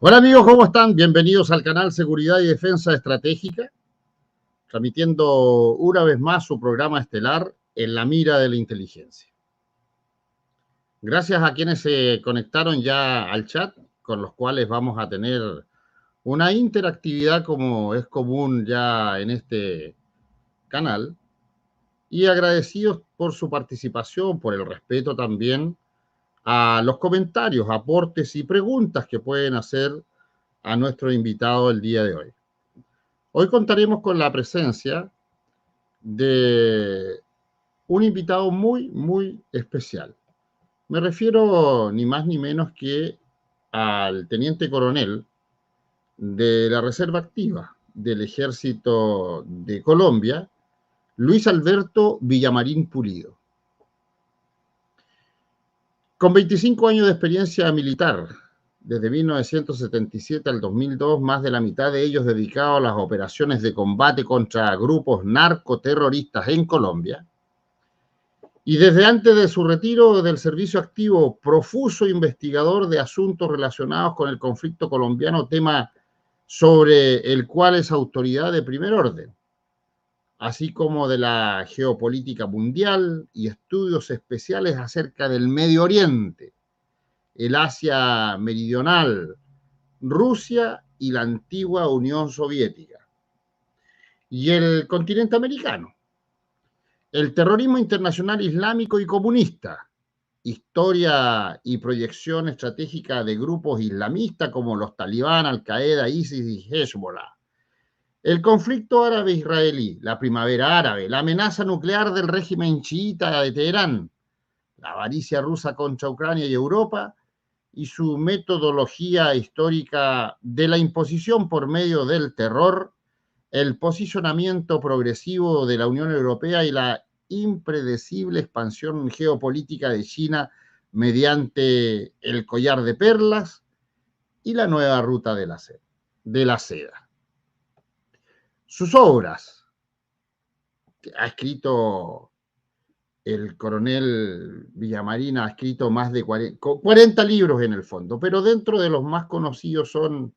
Hola amigos, ¿cómo están? Bienvenidos al canal Seguridad y Defensa Estratégica, transmitiendo una vez más su programa estelar En la mira de la inteligencia. Gracias a quienes se conectaron ya al chat, con los cuales vamos a tener una interactividad como es común ya en este canal, y agradecidos por su participación, por el respeto también a los comentarios, aportes y preguntas que pueden hacer a nuestro invitado el día de hoy. Hoy contaremos con la presencia de un invitado muy especial. Me refiero ni más ni menos que al teniente coronel de la Reserva Activa del Ejército de Colombia, Luis Alberto Villamarín Pulido. Con 25 años de experiencia militar, desde 1977 al 2002, más de la mitad de ellos dedicados a las operaciones de combate contra grupos narcoterroristas en Colombia, y desde antes de su retiro del servicio activo, profuso investigador de asuntos relacionados con el conflicto colombiano, tema sobre el cual es autoridad de primer orden, así como de la geopolítica mundial y estudios especiales acerca del Medio Oriente, el Asia Meridional, Rusia y la antigua Unión Soviética, y el continente americano, el terrorismo internacional islámico y comunista, historia y proyección estratégica de grupos islamistas como los talibán, Al-Qaeda, ISIS y Hezbollah, el conflicto árabe-israelí, la primavera árabe, la amenaza nuclear del régimen chiita de Teherán, la avaricia rusa contra Ucrania y Europa, y su metodología histórica de la imposición por medio del terror, el posicionamiento progresivo de la Unión Europea y la impredecible expansión geopolítica de China mediante el collar de perlas y la nueva ruta de la seda. Sus obras, que ha escrito el coronel Villamarín, ha escrito más de 40 libros en el fondo, pero dentro de los más conocidos son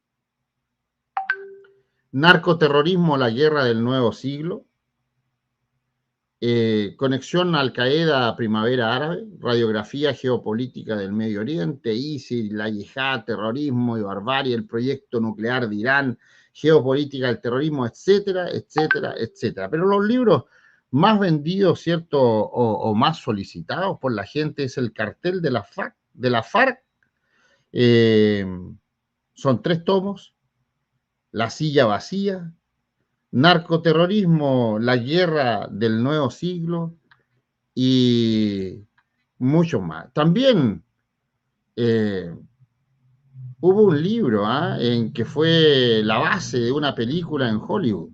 Narcoterrorismo, la guerra del nuevo siglo, Conexión Al-Qaeda, Primavera Árabe, Radiografía Geopolítica del Medio Oriente, ISIL, la yihad, terrorismo y barbarie, el proyecto nuclear de Irán, Geopolítica del terrorismo, etcétera, etcétera, etcétera. Pero los libros más vendidos, ¿cierto? O más solicitados por la gente es el cartel de la FARC. Son 3 tomos, La silla vacía, Narcoterrorismo, la guerra del nuevo siglo y mucho más. También hubo un libro en que fue la base de una película en Hollywood.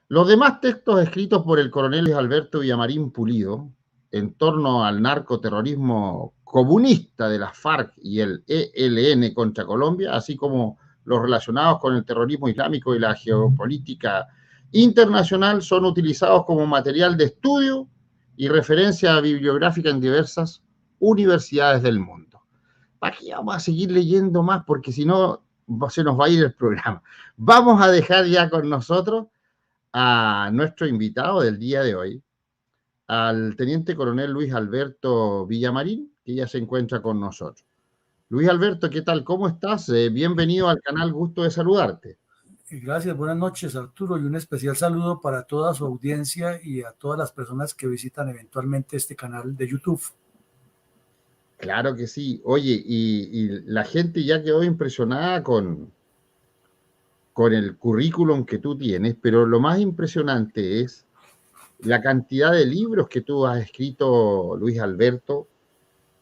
Los demás textos escritos por el coronel Alberto Villamarín Pulido en torno al narcoterrorismo comunista de las FARC y el ELN contra Colombia, así como los relacionados con el terrorismo islámico y la geopolítica internacional, son utilizados como material de estudio y referencia bibliográfica en diversas universidades del mundo. Aquí vamos a seguir leyendo más porque si no se nos va a ir el programa. Vamos a dejar ya con nosotros a nuestro invitado del día de hoy, al teniente coronel Luis Alberto Villamarín, que ya se encuentra con nosotros. Luis Alberto, ¿qué tal? ¿Cómo estás? Bienvenido al canal, gusto de saludarte. Gracias, buenas noches, Arturo, y un especial saludo para toda su audiencia y a todas las personas que visitan eventualmente este canal de YouTube. Claro que sí. Oye, y la gente ya quedó impresionada con el currículum que tú tienes, pero lo más impresionante es la cantidad de libros que tú has escrito, Luis Alberto,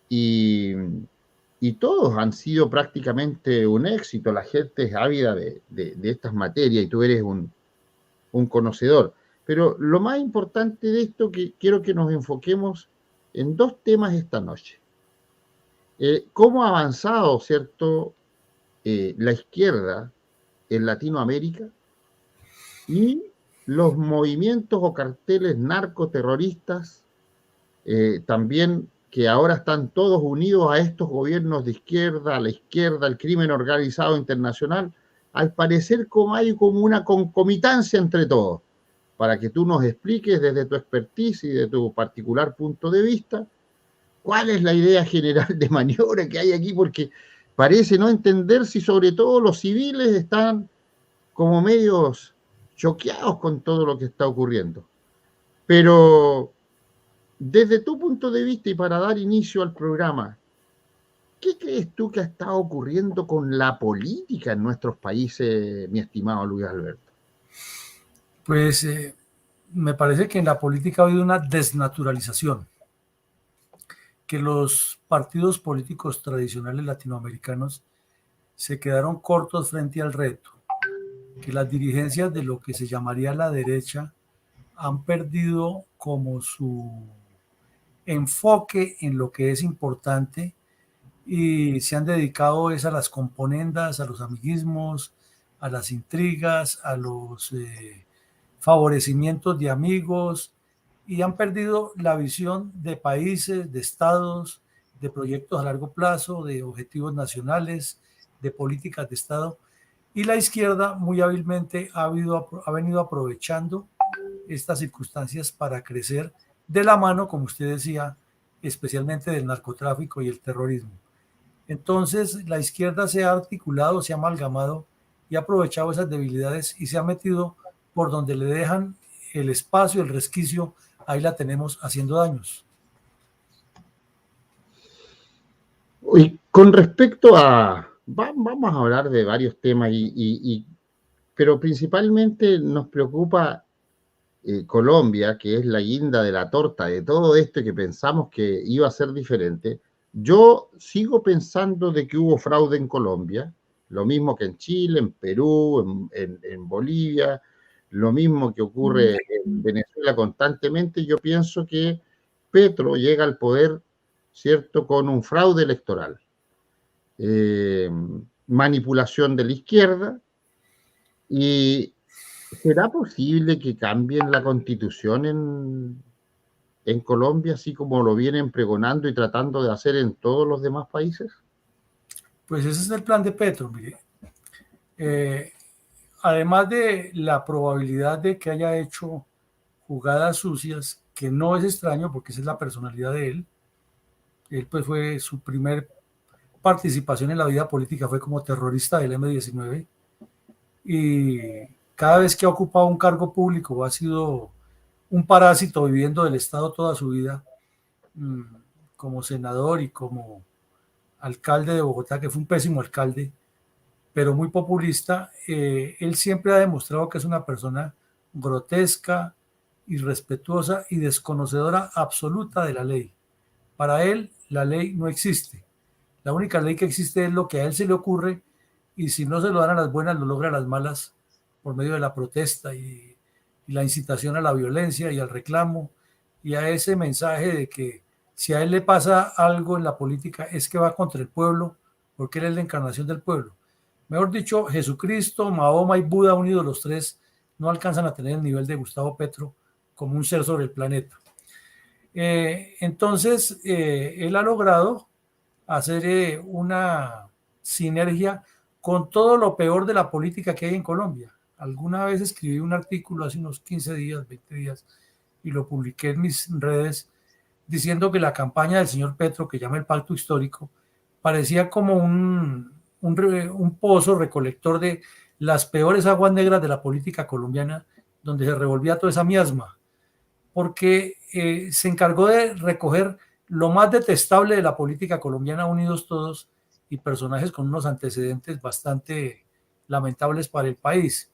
y todos han sido prácticamente un éxito. La gente es ávida de estas materias y tú eres un conocedor. Pero lo más importante de esto, que quiero que nos enfoquemos en 2 temas esta noche. ¿Cómo ha avanzado, cierto, la izquierda en Latinoamérica y los movimientos o carteles narcoterroristas también que ahora están todos unidos a estos gobiernos de izquierda, a la izquierda, al crimen organizado internacional, al parecer como hay como una concomitancia entre todos, para que tú nos expliques desde tu expertise y de tu particular punto de vista, cuál es la idea general de maniobra que hay aquí, porque parece no entender si sobre todo los civiles están como medios choqueados con todo lo que está ocurriendo. Pero desde tu punto de vista y para dar inicio al programa, ¿qué crees tú que ha estado ocurriendo con la política en nuestros países, mi estimado Luis Alberto? Pues me parece que en la política ha habido una desnaturalización, que los partidos políticos tradicionales latinoamericanos se quedaron cortos frente al reto, que las dirigencias de lo que se llamaría la derecha han perdido como su enfoque en lo que es importante y se han dedicado es a las componendas, a los amiguismos, a las intrigas, a los favorecimientos de amigos y han perdido la visión de países, de estados, de proyectos a largo plazo, de objetivos nacionales, de políticas de Estado. Y la izquierda muy hábilmente ha venido aprovechando estas circunstancias para crecer de la mano, como usted decía, especialmente del narcotráfico y el terrorismo. Entonces, la izquierda se ha articulado, se ha amalgamado y ha aprovechado esas debilidades y se ha metido por donde le dejan el espacio, el resquicio, ahí la tenemos haciendo daños. Y con respecto a, vamos a hablar de varios temas, pero principalmente nos preocupa Colombia, que es la guinda de la torta de todo esto que pensamos que iba a ser diferente. Yo sigo pensando de que hubo fraude en Colombia, lo mismo que en Chile, en Perú, en Bolivia, lo mismo que ocurre en Venezuela constantemente. Yo pienso que Petro llega al poder, ¿cierto?, con un fraude electoral, manipulación de la izquierda. ¿Y será posible que cambien la constitución en Colombia, así como lo vienen pregonando y tratando de hacer en todos los demás países? Pues ese es el plan de Petro, mire. Además de la probabilidad de que haya hecho jugadas sucias, que no es extraño porque esa es la personalidad de él. Él pues fue su primer participación en la vida política fue como terrorista del M-19 y cada vez que ha ocupado un cargo público ha sido un parásito viviendo del Estado toda su vida, como senador y como alcalde de Bogotá, que fue un pésimo alcalde, pero muy populista. Él siempre ha demostrado que es una persona grotesca, irrespetuosa y desconocedora absoluta de la ley. Para él, la ley no existe. La única ley que existe es lo que a él se le ocurre y si no se lo dan a las buenas, lo logra a las malas por medio de la protesta y la incitación a la violencia y al reclamo y a ese mensaje de que si a él le pasa algo en la política es que va contra el pueblo porque él es la encarnación del pueblo. Mejor dicho, Jesucristo, Mahoma y Buda unidos los tres no alcanzan a tener el nivel de Gustavo Petro como un ser sobre el planeta. Entonces, él ha logrado hacer una sinergia con todo lo peor de la política que hay en Colombia. Alguna vez escribí un artículo hace unos 15 días, 20 días, y lo publiqué en mis redes, diciendo que la campaña del señor Petro, que llama el Pacto Histórico, parecía como un pozo recolector de las peores aguas negras de la política colombiana, donde se revolvía toda esa miasma, porque se encargó de recoger lo más detestable de la política colombiana, unidos todos, y personajes con unos antecedentes bastante lamentables para el país.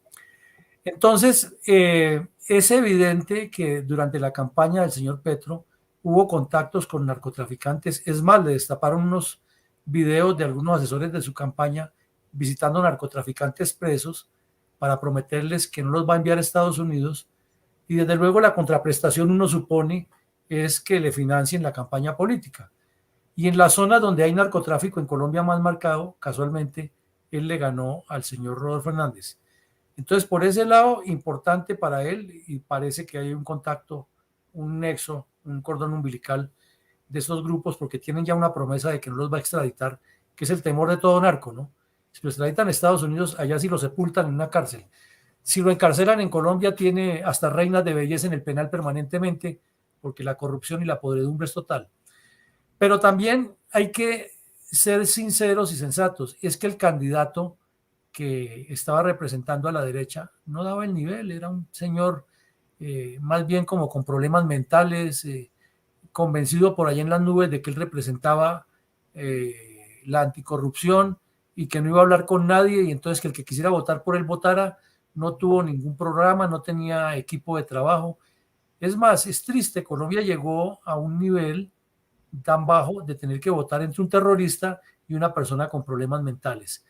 Entonces, es evidente que durante la campaña del señor Petro hubo contactos con narcotraficantes. Es más, le destaparon unos videos de algunos asesores de su campaña visitando narcotraficantes presos para prometerles que no los va a enviar a Estados Unidos. Y desde luego la contraprestación, uno supone, es que le financien la campaña política. Y en la zona donde hay narcotráfico en Colombia más marcado, casualmente, él le ganó al señor Rodolfo Hernández. Entonces, por ese lado, importante para él y parece que hay un contacto, un nexo, un cordón umbilical de estos grupos porque tienen ya una promesa de que no los va a extraditar, que es el temor de todo narco, ¿no? Si lo extraditan a Estados Unidos, allá sí lo sepultan en una cárcel. Si lo encarcelan en Colombia, tiene hasta reinas de belleza en el penal permanentemente, porque la corrupción y la podredumbre es total. Pero también hay que ser sinceros y sensatos. Es que el candidato que estaba representando a la derecha no daba el nivel, era un señor más bien como con problemas mentales, convencido por allá en las nubes de que él representaba la anticorrupción y que no iba a hablar con nadie, y entonces que el que quisiera votar por él votara. No tuvo ningún programa, no tenía equipo de trabajo. Es más, es triste, Colombia llegó a un nivel tan bajo de tener que votar entre un terrorista y una persona con problemas mentales.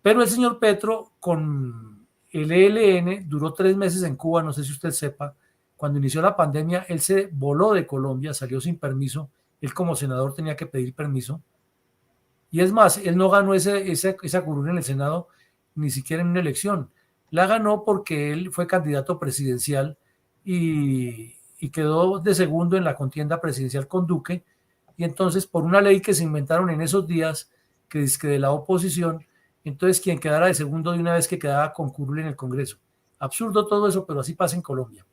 Pero el señor Petro, con el ELN, duró 3 meses en Cuba, no sé si usted sepa. Cuando inició la pandemia, él se voló de Colombia, salió sin permiso. Él como senador tenía que pedir permiso. Y es más, él no ganó esa curul en el Senado ni siquiera en una elección. La ganó porque él fue candidato presidencial y quedó de segundo en la contienda presidencial con Duque. Y entonces, por una ley que se inventaron en esos días, que es que de la oposición, entonces quien quedara de segundo de una vez que quedaba con curul en el Congreso. Absurdo todo eso, pero así pasa en Colombia.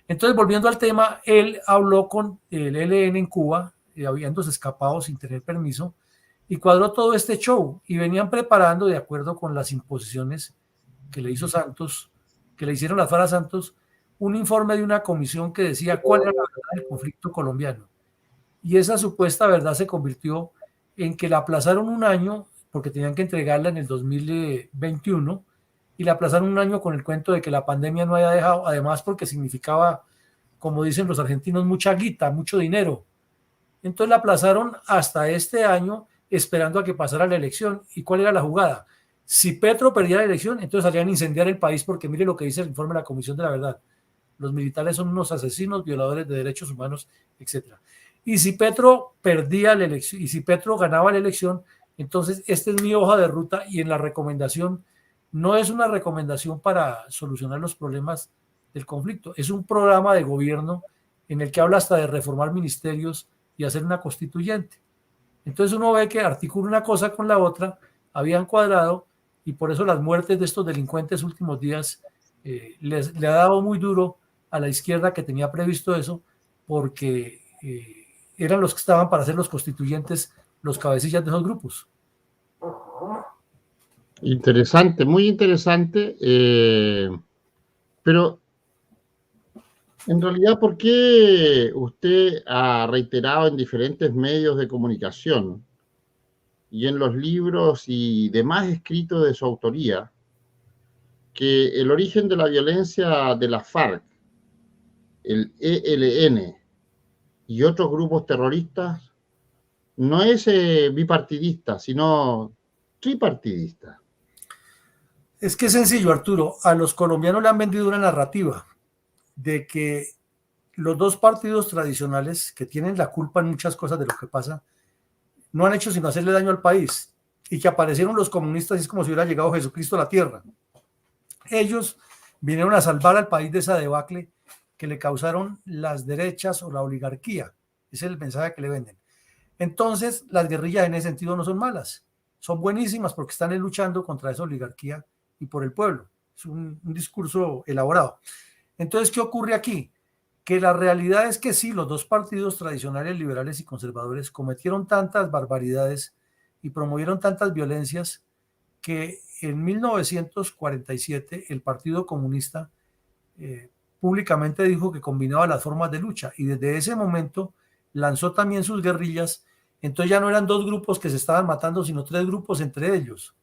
Entonces, volviendo al tema, él habló con el ELN en Cuba, habiéndose escapado sin tener permiso, y cuadró todo este show. Y venían preparando, de acuerdo con las imposiciones que le hizo Santos, que le hicieron las FARC a Santos, un informe de una comisión que decía cuál era la verdad del conflicto colombiano. Y esa supuesta verdad se convirtió en que la aplazaron un año, porque tenían que entregarla en el 2021, y la aplazaron un año con el cuento de que la pandemia no haya dejado, además porque significaba, como dicen los argentinos, mucha guita, mucho dinero. Entonces la aplazaron hasta este año, esperando a que pasara la elección. ¿Y cuál era la jugada? Si Petro perdía la elección, entonces salían a incendiar el país, porque mire lo que dice el informe de la Comisión de la Verdad. Los militares son unos asesinos, violadores de derechos humanos, etc. Y si Petro perdía la elección, y si Petro ganaba la elección, entonces esta es mi hoja de ruta, y en la recomendación no es una recomendación para solucionar los problemas del conflicto, es un programa de gobierno en el que habla hasta de reformar ministerios y hacer una constituyente. Entonces uno ve que articula una cosa con la otra, habían cuadrado, y por eso las muertes de estos delincuentes últimos días le ha dado muy duro a la izquierda, que tenía previsto eso, porque eran los que estaban para ser los constituyentes, los cabecillas de esos grupos. Interesante, muy interesante, pero en realidad, ¿por qué usted ha reiterado en diferentes medios de comunicación y en los libros y demás escritos de su autoría que el origen de la violencia de la FARC, el ELN y otros grupos terroristas no es bipartidista, sino tripartidista? Es que es sencillo, Arturo. A los colombianos le han vendido una narrativa de que los dos partidos tradicionales, que tienen la culpa en muchas cosas de lo que pasa, no han hecho sino hacerle daño al país, y que aparecieron los comunistas y es como si hubiera llegado Jesucristo a la tierra. Ellos vinieron a salvar al país de esa debacle que le causaron las derechas o la oligarquía. Ese es el mensaje que le venden. Entonces, las guerrillas en ese sentido no son malas, son buenísimas porque están luchando contra esa oligarquía y por el pueblo. Es un discurso elaborado. Entonces, ¿qué ocurre aquí? Que la realidad es que sí, los dos partidos tradicionales, liberales y conservadores, cometieron tantas barbaridades y promovieron tantas violencias que en 1947 el Partido Comunista públicamente dijo que combinaba las formas de lucha, y desde ese momento lanzó también sus guerrillas. Entonces ya no eran dos grupos que se estaban matando, sino 3 grupos entre ellos.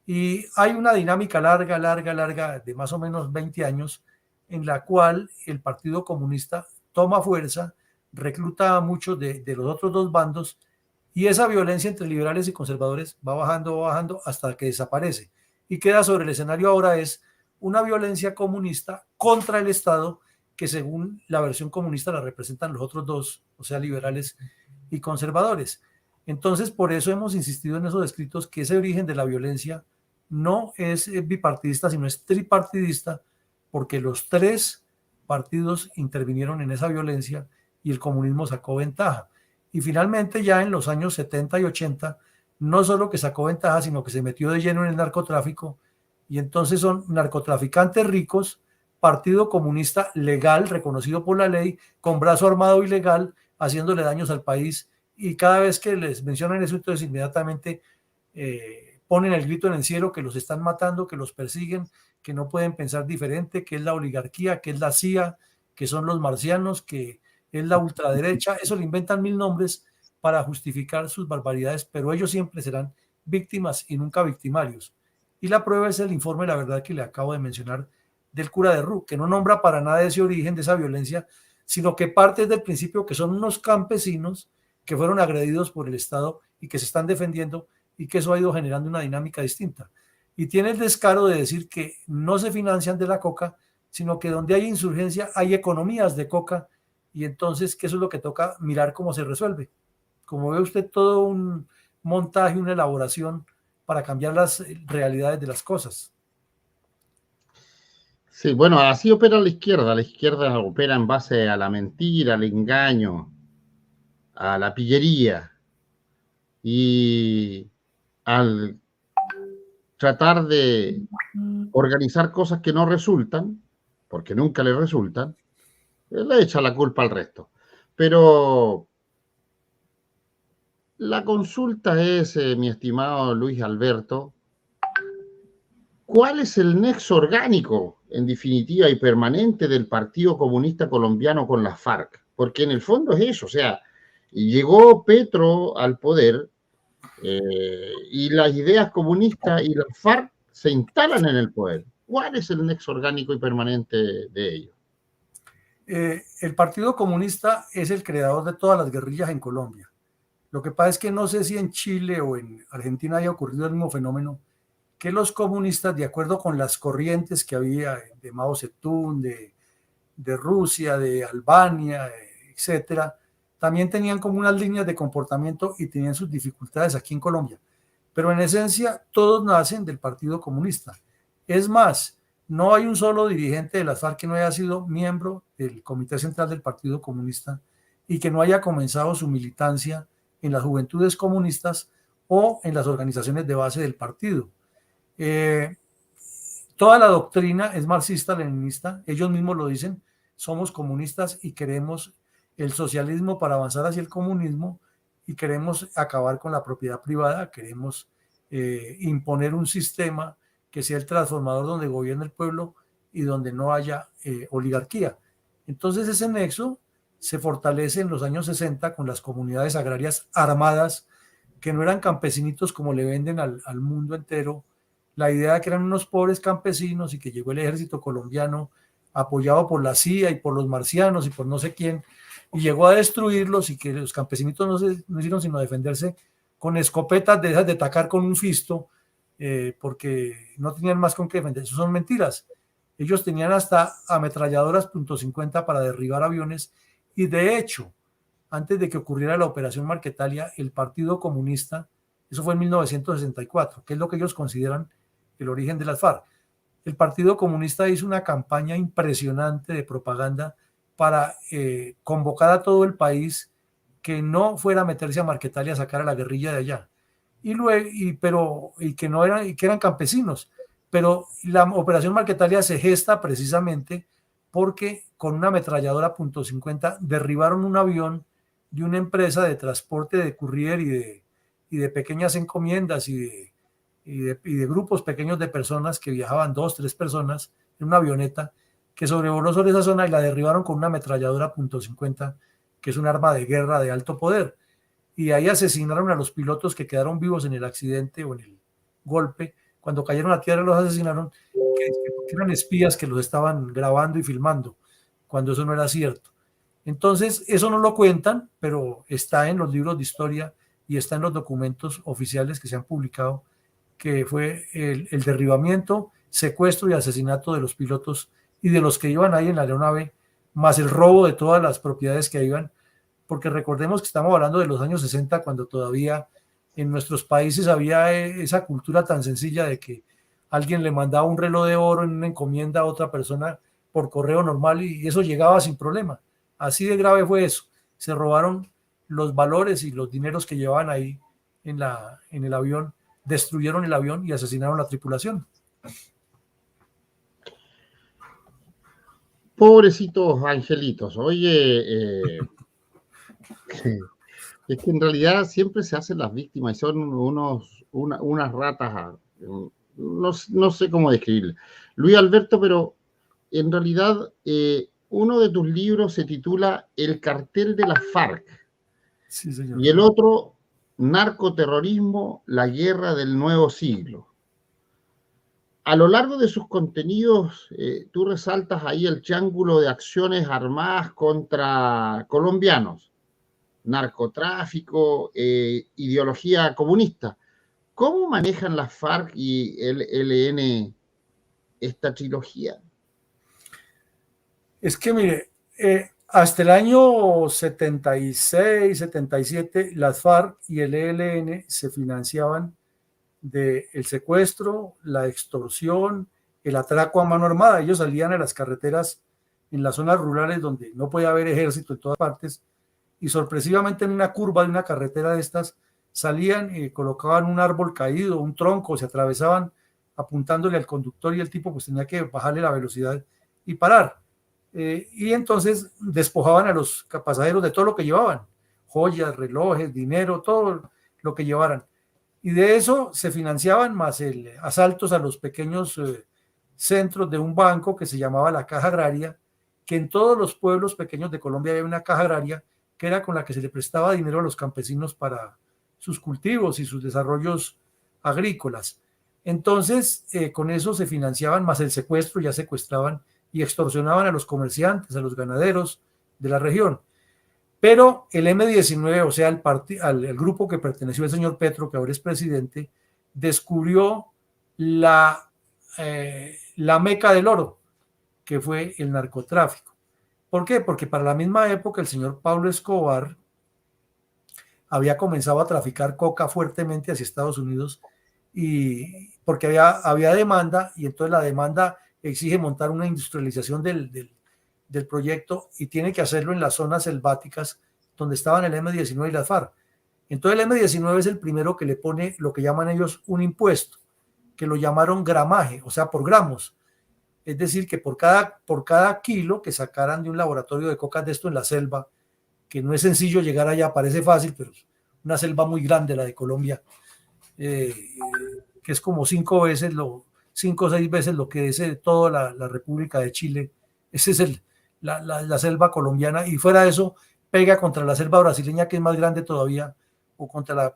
Y hay una dinámica larga, de más o menos 20 años, en la cual el Partido Comunista toma fuerza, recluta a muchos de los otros dos bandos, y esa violencia entre liberales y conservadores va bajando hasta que desaparece. Y queda sobre el escenario ahora es una violencia comunista contra el Estado, que según la versión comunista la representan los otros dos, o sea, liberales y conservadores. Entonces, por eso hemos insistido en esos escritos que ese origen de la violencia no es bipartidista, sino es tripartidista, porque los 3 partidos intervinieron en esa violencia y el comunismo sacó ventaja. Y finalmente ya en los años 70 y 80, no solo que sacó ventaja, sino que se metió de lleno en el narcotráfico, y entonces son narcotraficantes ricos, partido comunista legal, reconocido por la ley, con brazo armado ilegal, haciéndole daños al país, y cada vez que les mencionan eso, entonces inmediatamente ponen el grito en el cielo, que los están matando, que los persiguen, que no pueden pensar diferente, que es la oligarquía, que es la CIA, que son los marcianos, que es la ultraderecha. Eso le inventan mil nombres para justificar sus barbaridades, pero ellos siempre serán víctimas y nunca victimarios. Y la prueba es el informe, la verdad, que le acabo de mencionar del cura de Ru, que no nombra para nada ese origen de esa violencia, sino que parte del principio que son unos campesinos que fueron agredidos por el Estado y que se están defendiendo, y que eso ha ido generando una dinámica distinta. Y tiene el descaro de decir que no se financian de la coca, sino que donde hay insurgencia hay economías de coca, y entonces que eso es lo que toca mirar cómo se resuelve. Como ve usted, todo un montaje, una elaboración para cambiar las realidades de las cosas. Sí, bueno, así opera la izquierda. La izquierda opera en base a la mentira, al engaño, a la pillería y al tratar de organizar cosas que no resultan, porque nunca le resultan, le echa la culpa al resto. Pero la consulta es, mi estimado Luis Alberto, ¿cuál es el nexo orgánico, en definitiva y permanente, del Partido Comunista Colombiano con las FARC? Porque en el fondo es eso, o sea, llegó Petro al poder y las ideas comunistas y las FARC se instalan en el poder. ¿Cuál es el nexo orgánico y permanente de ellos? El Partido Comunista es el creador de todas las guerrillas en Colombia. Lo que pasa es que no sé si en Chile o en Argentina haya ocurrido el mismo fenómeno, que los comunistas, de acuerdo con las corrientes que había de Mao Zedong, de Rusia, de Albania, etcétera, también tenían como unas líneas de comportamiento y tenían sus dificultades aquí en Colombia. Pero en esencia, todos nacen del Partido Comunista. Es más, no hay un solo dirigente de las FARC que no haya sido miembro del Comité Central del Partido Comunista y que no haya comenzado su militancia en las juventudes comunistas o en las organizaciones de base del partido. Toda la doctrina es marxista-leninista, ellos mismos lo dicen, somos comunistas y queremos el socialismo para avanzar hacia el comunismo, y queremos acabar con la propiedad privada, queremos imponer un sistema que sea el transformador, donde gobierne el pueblo y donde no haya oligarquía. Entonces ese nexo se fortalece en los años 60 con las comunidades agrarias armadas, que no eran campesinitos como le venden al mundo entero la idea de que eran unos pobres campesinos, y que llegó el ejército colombiano apoyado por la CIA y por los marcianos y por no sé quién, y llegó a destruirlos, y que los campesinitos no hicieron sino defenderse con escopetas de esas de tacar con un fisto, porque no tenían más con qué defender. Eso son mentiras. Ellos tenían hasta ametralladoras .50 para derribar aviones, y de hecho, antes de que ocurriera la operación Marquetalia, el Partido Comunista, eso fue en 1964, que es lo que ellos consideran el origen de las FARC. El Partido Comunista hizo una campaña impresionante de propaganda para convocar a todo el país que no fuera a meterse a Marquetalia a sacar a la guerrilla de allá, y que eran campesinos. Pero la operación Marquetalia se gesta precisamente porque con una ametralladora .50 derribaron un avión de una empresa de transporte de courier y de pequeñas encomiendas y de grupos pequeños de personas que viajaban 2, 3 personas en una avioneta, que sobrevoló sobre esa zona y la derribaron con una ametralladora .50, que es un arma de guerra de alto poder. Y ahí asesinaron a los pilotos que quedaron vivos en el accidente o en el golpe. Cuando cayeron a tierra los asesinaron, que eran espías que los estaban grabando y filmando, cuando eso no era cierto. Entonces, eso no lo cuentan, pero está en los libros de historia y está en los documentos oficiales que se han publicado, que fue el derribamiento, secuestro y asesinato de los pilotos y de los que iban ahí en la aeronave, más el robo de todas las propiedades que iban, porque recordemos que estamos hablando de los años 60, cuando todavía en nuestros países había esa cultura tan sencilla de que alguien le mandaba un reloj de oro en una encomienda a otra persona por correo normal, y eso llegaba sin problema. Así de grave fue eso. Se robaron los valores y los dineros que llevaban ahí en el avión, destruyeron el avión y asesinaron a la tripulación. Pobrecitos angelitos. Oye, es que en realidad siempre se hacen las víctimas y son unas ratas, no sé cómo describirle. Luis Alberto, pero en realidad uno de tus libros se titula El cartel de las FARC. Sí, señor. Y el otro, Narcoterrorismo, la guerra del nuevo siglo. A lo largo de sus contenidos, tú resaltas ahí el triángulo de acciones armadas contra colombianos, narcotráfico, ideología comunista. ¿Cómo manejan las FARC y el ELN esta trilogía? Es que mire, hasta el año 76, 77, las FARC y el ELN se financiaban del secuestro, la extorsión, el atraco a mano armada. Ellos salían a las carreteras en las zonas rurales donde no podía haber ejército en todas partes y sorpresivamente en una curva de una carretera de estas salían y colocaban un árbol caído, un tronco, se atravesaban apuntándole al conductor y el tipo pues tenía que bajarle la velocidad y parar. Y entonces despojaban a los pasajeros de todo lo que llevaban, joyas, relojes, dinero, todo lo que llevaran. Y de eso se financiaban más el asaltos a los pequeños centros de un banco que se llamaba la Caja Agraria, que en todos los pueblos pequeños de Colombia había una caja agraria que era con la que se le prestaba dinero a los campesinos para sus cultivos y sus desarrollos agrícolas. Entonces, con eso se financiaban más el secuestro, ya secuestraban y extorsionaban a los comerciantes, a los ganaderos de la región. Pero el M-19, o sea, el grupo que perteneció al señor Petro, que ahora es presidente, descubrió la meca del oro, que fue el narcotráfico. ¿Por qué? Porque para la misma época el señor Pablo Escobar había comenzado a traficar coca fuertemente hacia Estados Unidos y porque había demanda y entonces la demanda exige montar una industrialización del proyecto y tiene que hacerlo en las zonas selváticas donde estaban el M-19 y las FARC. Entonces el M-19 es el primero que le pone lo que llaman ellos un impuesto, que lo llamaron gramaje, o sea, por gramos. Es decir, que por cada kilo que sacaran de un laboratorio de coca de esto en la selva, que no es sencillo llegar allá, parece fácil, pero es una selva muy grande la de Colombia, que es como 5 o 6 veces lo que es toda la República de Chile. Ese es la selva colombiana, y fuera de eso pega contra la selva brasileña, que es más grande todavía, o contra la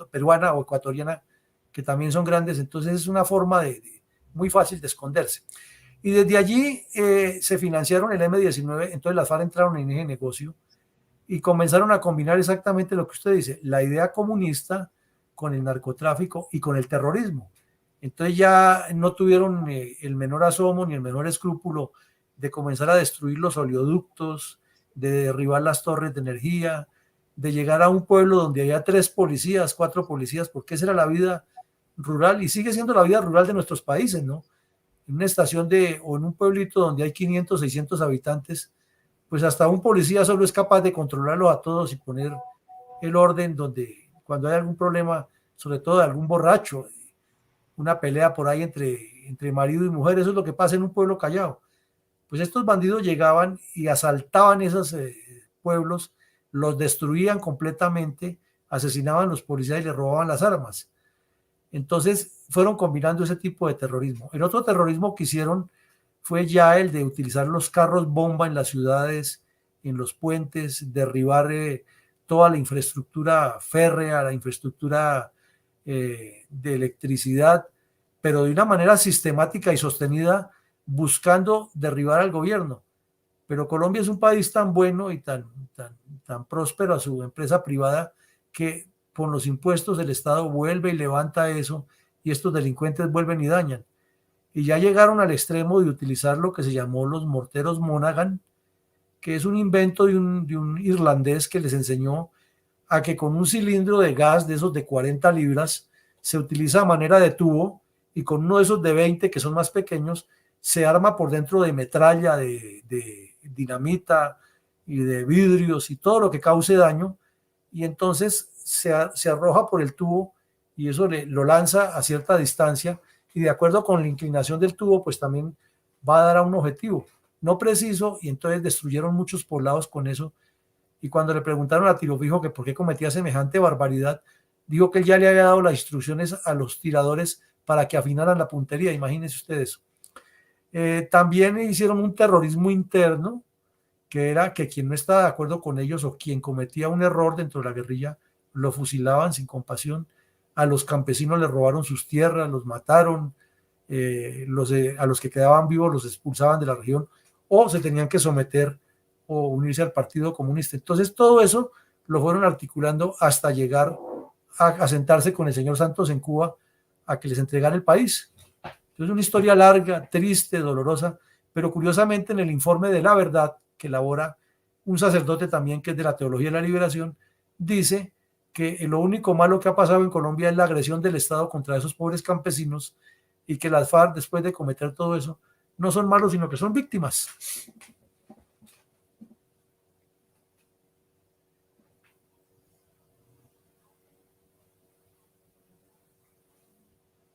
peruana o ecuatoriana, que también son grandes. Entonces es una forma muy fácil de esconderse. Y desde allí se financiaron el M-19, entonces las FARC entraron en ese negocio y comenzaron a combinar exactamente lo que usted dice, la idea comunista con el narcotráfico y con el terrorismo. Entonces ya no tuvieron el menor asomo ni el menor escrúpulo de comenzar a destruir los oleoductos, de derribar las torres de energía, de llegar a un pueblo donde había 3 policías, 4 policías, porque esa era la vida rural y sigue siendo la vida rural de nuestros países, ¿no? En una estación o en un pueblito donde hay 500, 600 habitantes, pues hasta un policía solo es capaz de controlarlos a todos y poner el orden donde cuando hay algún problema, sobre todo de algún borracho, una pelea por ahí entre marido y mujer, eso es lo que pasa en un pueblo callado. Pues estos bandidos llegaban y asaltaban esos pueblos, los destruían completamente, asesinaban a los policías y les robaban las armas. Entonces fueron combinando ese tipo de terrorismo. El otro terrorismo que hicieron fue ya el de utilizar los carros bomba en las ciudades, en los puentes, derribar toda la infraestructura férrea, la infraestructura de electricidad, pero de una manera sistemática y sostenida, buscando derribar al gobierno. Pero Colombia es un país tan bueno y tan próspero a su empresa privada que con los impuestos el Estado vuelve y levanta eso y estos delincuentes vuelven y dañan. Y ya llegaron al extremo de utilizar lo que se llamó los morteros Monaghan, que es un invento de un irlandés que les enseñó a que con un cilindro de gas de esos de 40 libras se utiliza a manera de tubo y con uno de esos de 20 que son más pequeños se arma por dentro de metralla, de dinamita y de vidrios y todo lo que cause daño y entonces se arroja por el tubo y eso lo lanza a cierta distancia y de acuerdo con la inclinación del tubo pues también va a dar a un objetivo no preciso y entonces destruyeron muchos poblados con eso y cuando le preguntaron a Tiro Fijo que por qué cometía semejante barbaridad, dijo que él ya le había dado las instrucciones a los tiradores para que afinaran la puntería, imagínense ustedes. También hicieron un terrorismo interno, que era que quien no estaba de acuerdo con ellos o quien cometía un error dentro de la guerrilla, lo fusilaban sin compasión. A los campesinos les robaron sus tierras, los mataron, a los que quedaban vivos los expulsaban de la región o se tenían que someter o unirse al Partido Comunista. Entonces todo eso lo fueron articulando hasta llegar a sentarse con el señor Santos en Cuba a que les entregara el país. Entonces una historia larga, triste, dolorosa, pero curiosamente en el informe de la verdad que elabora un sacerdote también que es de la Teología de la Liberación, dice que lo único malo que ha pasado en Colombia es la agresión del Estado contra esos pobres campesinos y que las FARC, después de cometer todo eso, no son malos, sino que son víctimas.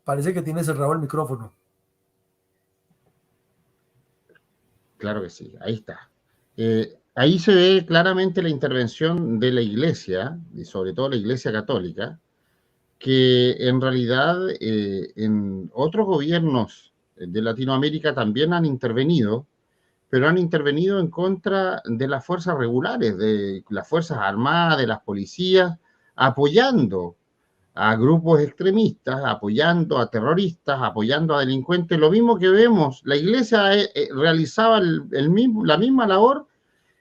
Parece que tiene cerrado el micrófono. Claro que sí, ahí está. Ahí se ve claramente la intervención de la Iglesia, y sobre todo la Iglesia Católica, que en realidad en otros gobiernos de Latinoamérica también han intervenido, pero han intervenido en contra de las fuerzas regulares, de las Fuerzas Armadas, de las policías, apoyando a grupos extremistas, apoyando a terroristas, apoyando a delincuentes. Lo mismo que vemos, la Iglesia realizaba la misma labor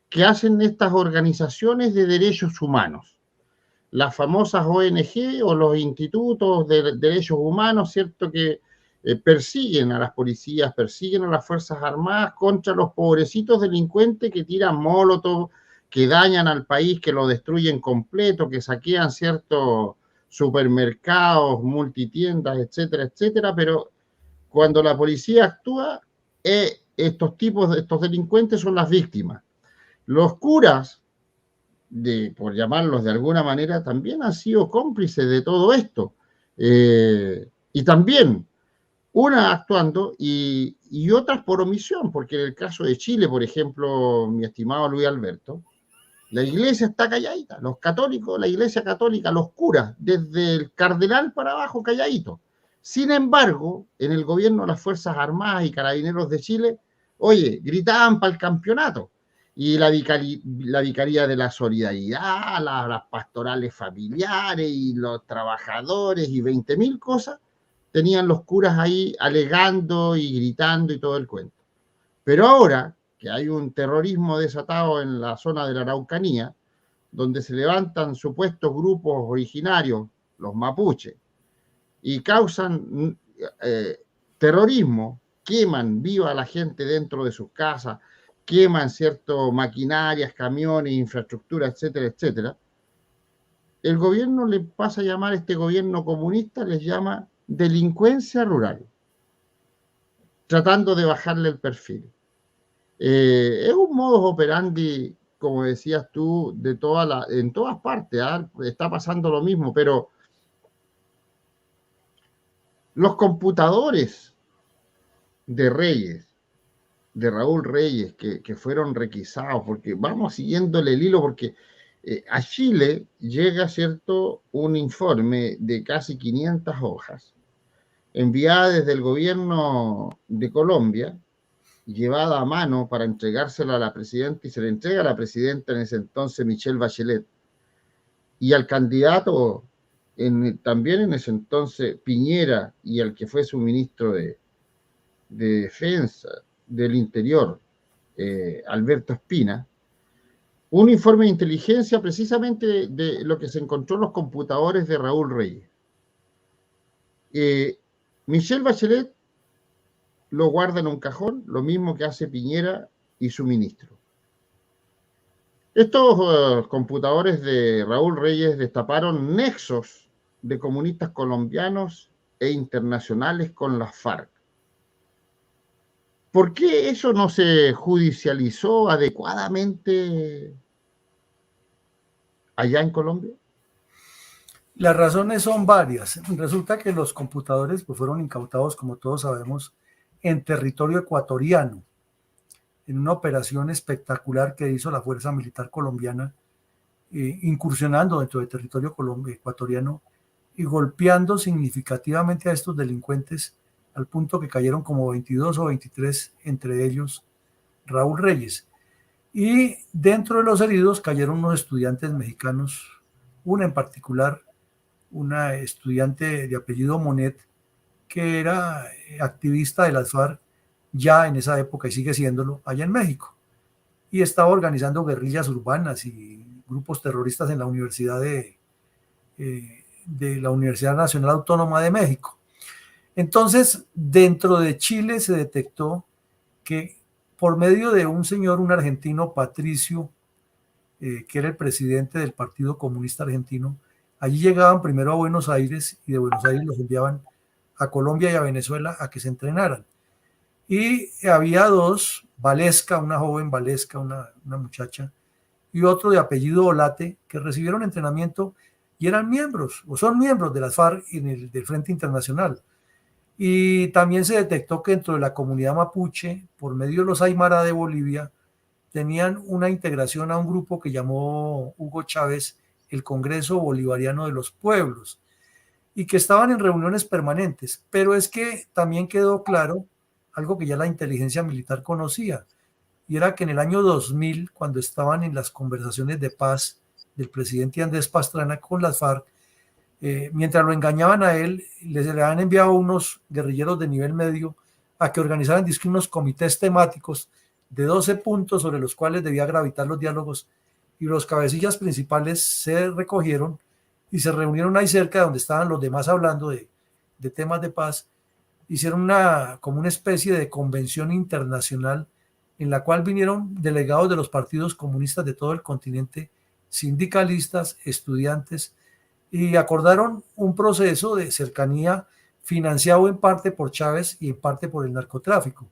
que hacen estas organizaciones de derechos humanos. Las famosas ONG o los institutos de derechos humanos, ¿cierto? Que persiguen a las policías, persiguen a las Fuerzas Armadas contra los pobrecitos delincuentes que tiran molotov, que dañan al país, que lo destruyen completo, que saquean ciertos supermercados, multitiendas, etcétera, etcétera, pero cuando la policía actúa, estos delincuentes son las víctimas. Los curas, por llamarlos de alguna manera, también han sido cómplices de todo esto. Y también, unas actuando y otras por omisión, porque en el caso de Chile, por ejemplo, mi estimado Luis Alberto, la iglesia está calladita, los católicos, la iglesia católica, los curas, desde el cardenal para abajo, calladito. Sin embargo, en el gobierno de las Fuerzas Armadas y Carabineros de Chile, oye, gritaban para el campeonato. Y la Vicaría de la Solidaridad, las pastorales familiares y los trabajadores y 20.000 cosas, tenían los curas ahí alegando y gritando y todo el cuento. Pero ahora que hay un terrorismo desatado en la zona de la Araucanía, donde se levantan supuestos grupos originarios, los mapuches, y causan terrorismo, queman viva a la gente dentro de sus casas, queman ciertas maquinarias, camiones, infraestructura, etcétera, etcétera. El gobierno le pasa a llamar, este gobierno comunista les llama delincuencia rural, tratando de bajarle el perfil. Es un modus operandi, como decías tú, en todas partes, ¿eh? Está pasando lo mismo, pero los computadores de Reyes, de Raúl Reyes, que fueron requisados, porque vamos siguiéndole el hilo, porque a Chile llega, ¿cierto?, un informe de casi 500 hojas, enviada desde el gobierno de Colombia, llevada a mano para entregársela a la presidenta, y se le entrega a la presidenta en ese entonces, Michelle Bachelet, y al candidato también en ese entonces, Piñera, y al que fue su ministro de Defensa del Interior, Alberto Espina, un informe de inteligencia precisamente de lo que se encontró en los computadores de Raúl Reyes. Michelle Bachelet lo guarda en un cajón, lo mismo que hace Piñera y su ministro. Estos computadores de Raúl Reyes destaparon nexos de comunistas colombianos e internacionales con las FARC. ¿Por qué eso no se judicializó adecuadamente allá en Colombia? Las razones son varias. Resulta que los computadores pues, fueron incautados, como todos sabemos, en territorio ecuatoriano, en una operación espectacular que hizo la Fuerza Militar Colombiana, incursionando dentro del territorio ecuatoriano y golpeando significativamente a estos delincuentes al punto que cayeron como 22 o 23, entre ellos Raúl Reyes. Y dentro de los heridos cayeron unos estudiantes mexicanos, una en particular, una estudiante de apellido Monet, que era activista de las FARC ya en esa época y sigue siéndolo allá en México. Y estaba organizando guerrillas urbanas y grupos terroristas en la de la Universidad Nacional Autónoma de México. Entonces, dentro de Chile se detectó que por medio de un señor, un argentino, Patricio, que era el presidente del Partido Comunista Argentino, allí llegaban primero a Buenos Aires y de Buenos Aires los enviaban a Colombia y a Venezuela a que se entrenaran. Y había dos, Valesca, una joven Valesca, una muchacha, y otro de apellido Olate, que recibieron entrenamiento y eran miembros, o son miembros de las FARC y del Frente Internacional. Y también se detectó que dentro de la comunidad mapuche, por medio de los Aymara de Bolivia, tenían una integración a un grupo que llamó Hugo Chávez el Congreso Bolivariano de los Pueblos, y que estaban en reuniones permanentes. Pero es que también quedó claro algo que ya la inteligencia militar conocía, y era que en el año 2000, cuando estaban en las conversaciones de paz del presidente Andrés Pastrana con las FARC, mientras lo engañaban a él, les le han enviado unos guerrilleros de nivel medio a que organizaran unos comités temáticos de 12 puntos sobre los cuales debía gravitar los diálogos, y los cabecillas principales se recogieron y se reunieron ahí cerca donde estaban los demás hablando de temas de paz. Hicieron como una especie de convención internacional en la cual vinieron delegados de los partidos comunistas de todo el continente, sindicalistas, estudiantes, y acordaron un proceso de cercanía financiado en parte por Chávez y en parte por el narcotráfico.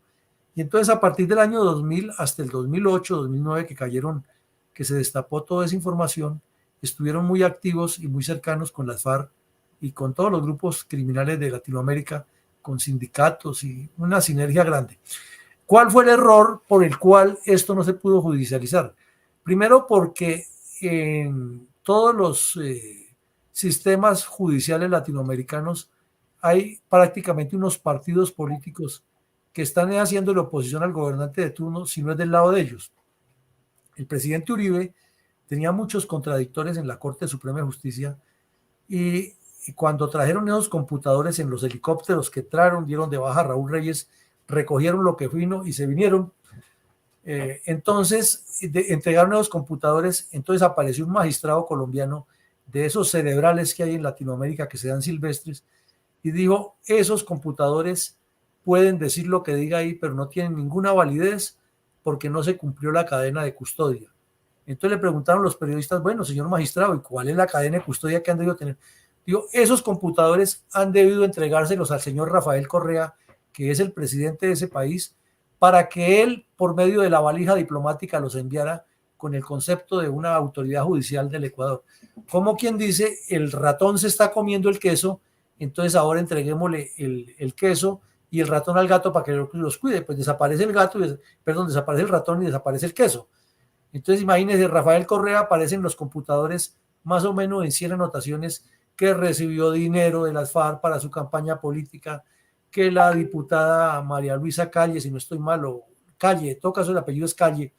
Y entonces a partir del año 2000 hasta el 2008, 2009 que se destapó toda esa información, estuvieron muy activos y muy cercanos con las FARC y con todos los grupos criminales de Latinoamérica, con sindicatos y una sinergia grande. ¿Cuál fue el error por el cual esto no se pudo judicializar? Primero porque en todos los sistemas judiciales latinoamericanos hay prácticamente unos partidos políticos que están haciendo la oposición al gobernante de turno si no es del lado de ellos. El presidente Uribe tenía muchos contradictores en la Corte Suprema de Justicia y cuando trajeron esos computadores en los helicópteros que entraron, dieron de baja a Raúl Reyes, recogieron lo que vino y se vinieron. Entonces entregaron esos computadores, entonces apareció un magistrado colombiano de esos cerebrales que hay en Latinoamérica que se dan silvestres y dijo, esos computadores pueden decir lo que diga ahí, pero no tienen ninguna validez porque no se cumplió la cadena de custodia. Entonces le preguntaron los periodistas, bueno, señor magistrado, ¿y cuál es la cadena de custodia que han debido tener? Digo, esos computadores han debido entregárselos al señor Rafael Correa, que es el presidente de ese país, para que él, por medio de la valija diplomática, los enviara con el concepto de una autoridad judicial del Ecuador. Como quien dice, el ratón se está comiendo el queso, entonces ahora entreguémosle el queso y el ratón al gato para que los cuide. Pues desaparece el gato, desaparece el ratón y desaparece el queso. Entonces imagínense, Rafael Correa aparece en los computadores más o menos en 100 anotaciones que recibió dinero de las FARC para su campaña política, que la diputada María Luisa Calle, si no estoy mal, o Calle, en todo caso el apellido es Calle,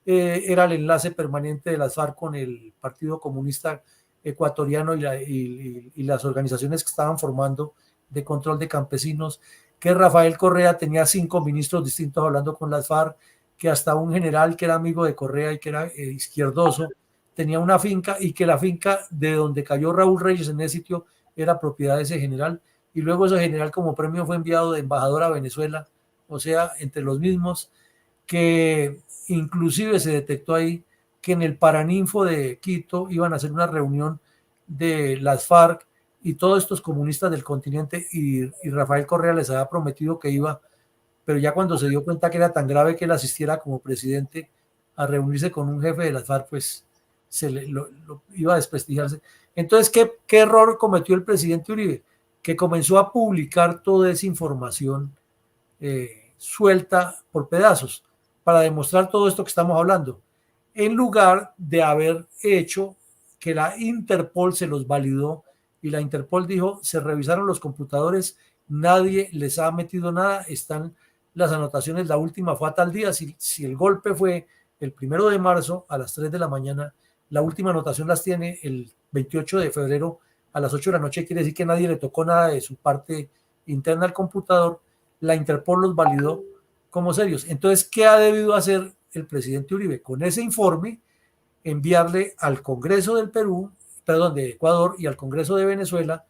era el enlace permanente de las FARC con el Partido Comunista Ecuatoriano y las organizaciones que estaban formando de control de campesinos, que Rafael Correa tenía 5 ministros distintos hablando con las FARC, que hasta un general que era amigo de Correa y que era izquierdoso tenía una finca y que la finca de donde cayó Raúl Reyes en ese sitio era propiedad de ese general y luego ese general como premio fue enviado de embajador a Venezuela, o sea, entre los mismos, que inclusive se detectó ahí que en el Paraninfo de Quito iban a hacer una reunión de las FARC y todos estos comunistas del continente y Rafael Correa les había prometido que iba, pero ya cuando se dio cuenta que era tan grave que él asistiera como presidente a reunirse con un jefe de las FARC, pues lo iba a desprestigiarse. Entonces, ¿qué error cometió el presidente Uribe? Que comenzó a publicar toda esa información suelta por pedazos para demostrar todo esto que estamos hablando, en lugar de haber hecho que la Interpol se los validó y la Interpol dijo, se revisaron los computadores, nadie les ha metido nada, están las anotaciones, la última fue a tal día, si el golpe fue el 1 de marzo a las 3 de la mañana, la última anotación las tiene el 28 de febrero a las 8 de la noche, quiere decir que nadie le tocó nada de su parte interna al computador, la Interpol los validó como serios. Entonces, ¿qué ha debido hacer el presidente Uribe? Con ese informe, enviarle al Congreso del Perú, perdón, de Ecuador y al Congreso de Venezuela,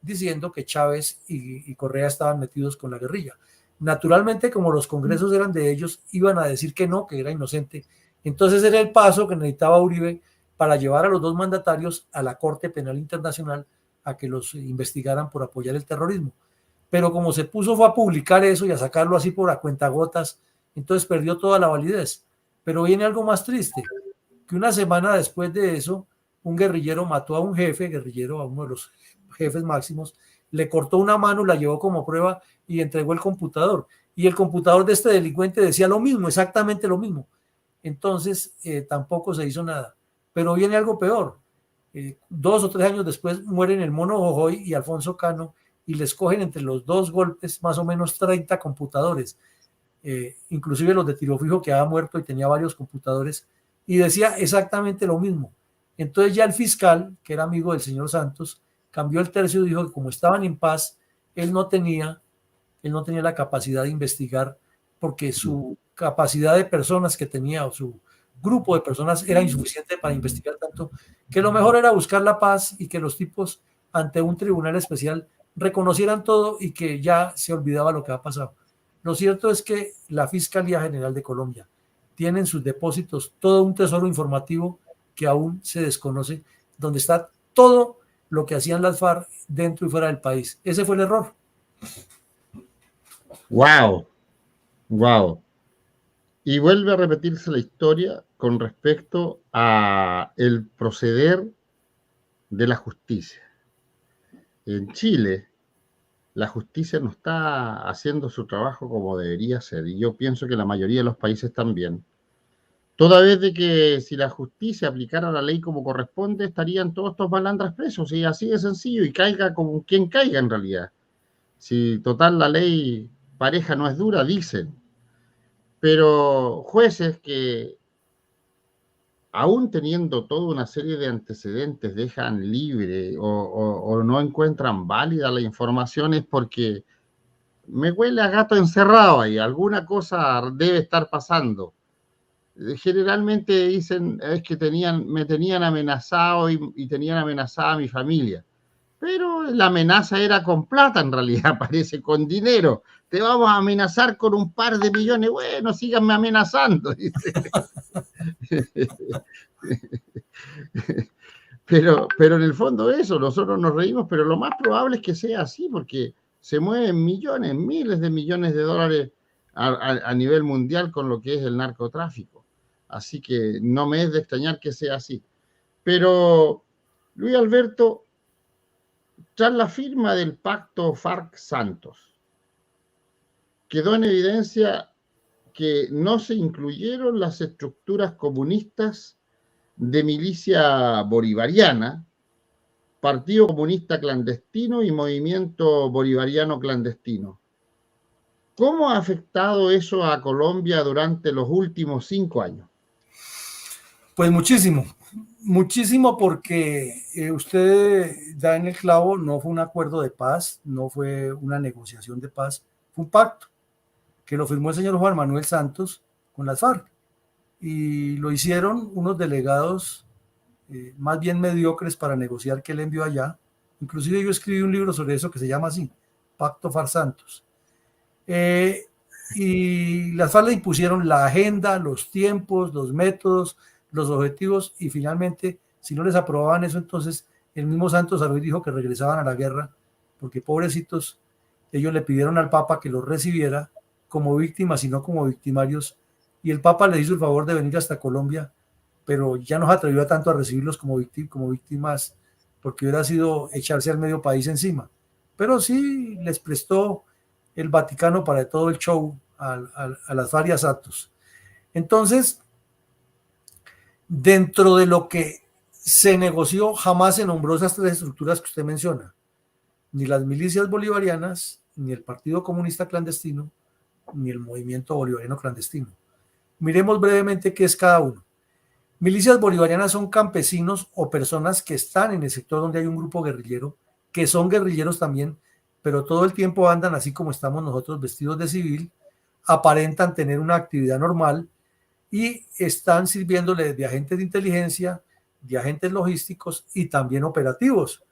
diciendo que Chávez y Correa estaban metidos con la guerrilla. Naturalmente, como los congresos eran de ellos, iban a decir que no, que era inocente. Entonces era el paso que necesitaba Uribe para llevar a los dos mandatarios a la Corte Penal Internacional a que los investigaran por apoyar el terrorismo. Pero como se puso fue a publicar eso y a sacarlo así por a cuentagotas, entonces perdió toda la validez. Pero viene algo más triste, que una semana después de eso, un guerrillero mató a un jefe, guerrillero, a uno de los jefes máximos, le cortó una mano, la llevó como prueba y entregó el computador. Y el computador de este delincuente decía lo mismo, exactamente lo mismo. Entonces, tampoco se hizo nada. Pero viene algo peor. 2 o 3 años después mueren el Mono Jojoy y Alfonso Cano y les cogen entre los dos golpes más o menos 30 computadores. Inclusive los de tiro fijo que había muerto y tenía varios computadores y decía exactamente lo mismo. Entonces ya el fiscal, que era amigo del señor Santos, cambió el tercio y dijo que como estaban en paz, él no tenía la capacidad de investigar porque su capacidad de personas que tenía o su grupo de personas era insuficiente para investigar tanto, que lo mejor era buscar la paz y que los tipos ante un tribunal especial reconocieran todo y que ya se olvidaba lo que ha pasado. Lo cierto es que la Fiscalía General de Colombia tiene en sus depósitos todo un tesoro informativo que aún se desconoce, donde está todo lo que hacían las FARC dentro y fuera del país. Ese fue el error. Wow, wow. Y vuelve a repetirse la historia con respecto a el proceder de la justicia. En Chile, la justicia no está haciendo su trabajo como debería ser, y yo pienso que la mayoría de los países también. Toda vez de que si la justicia aplicara la ley como corresponde, estarían todos estos malandras presos, y así de sencillo, y caiga como quien caiga en realidad. Si total la ley pareja no es dura, dicen. Pero jueces que, aún teniendo toda una serie de antecedentes, dejan libre o no encuentran válida la información es porque me huele a gato encerrado ahí, alguna cosa debe estar pasando. Generalmente dicen es que me tenían amenazado y tenían amenazada a mi familia. Pero la amenaza era con plata, en realidad, parece, con dinero. Te vamos a amenazar con un par de millones. Bueno, síganme amenazando, dice. Pero en el fondo eso, nosotros nos reímos, pero lo más probable es que sea así, porque se mueven millones, miles de millones de dólares a nivel mundial con lo que es el narcotráfico. Así que no me es de extrañar que sea así. Pero, Luis Alberto, tras la firma del pacto FARC-Santos, quedó en evidencia que no se incluyeron las estructuras comunistas de milicia bolivariana, Partido Comunista Clandestino y Movimiento Bolivariano Clandestino. ¿Cómo ha afectado eso a Colombia durante los últimos 5 años? Pues muchísimo porque usted da en el clavo, no fue un acuerdo de paz, no fue una negociación de paz, fue un pacto que lo firmó el señor Juan Manuel Santos con las FARC y lo hicieron unos delegados más bien mediocres para negociar que él envió allá. Inclusive yo escribí un libro sobre eso que se llama así, Pacto FARC-Santos. Y las FARC le impusieron la agenda, los tiempos, los métodos, los objetivos y finalmente, si no les aprobaban eso, entonces el mismo Santos Arroyo dijo que regresaban a la guerra porque pobrecitos, ellos le pidieron al Papa que los recibiera como víctimas y no como victimarios y el Papa les hizo el favor de venir hasta Colombia pero ya no se atrevió tanto a recibirlos como víctimas, porque hubiera sido echarse al medio país encima. Pero sí les prestó el Vaticano para todo el show a las varias actos. Entonces, dentro de lo que se negoció, jamás se nombró esas tres estructuras que usted menciona, ni las milicias bolivarianas, ni el Partido Comunista Clandestino, ni el Movimiento Bolivariano Clandestino. Miremos brevemente qué es cada uno. Milicias bolivarianas son campesinos o personas que están en el sector donde hay un grupo guerrillero, que son guerrilleros también, pero todo el tiempo andan así como estamos nosotros, vestidos de civil, aparentan tener una actividad normal y están sirviéndole de agentes de inteligencia, de agentes logísticos y también operativos.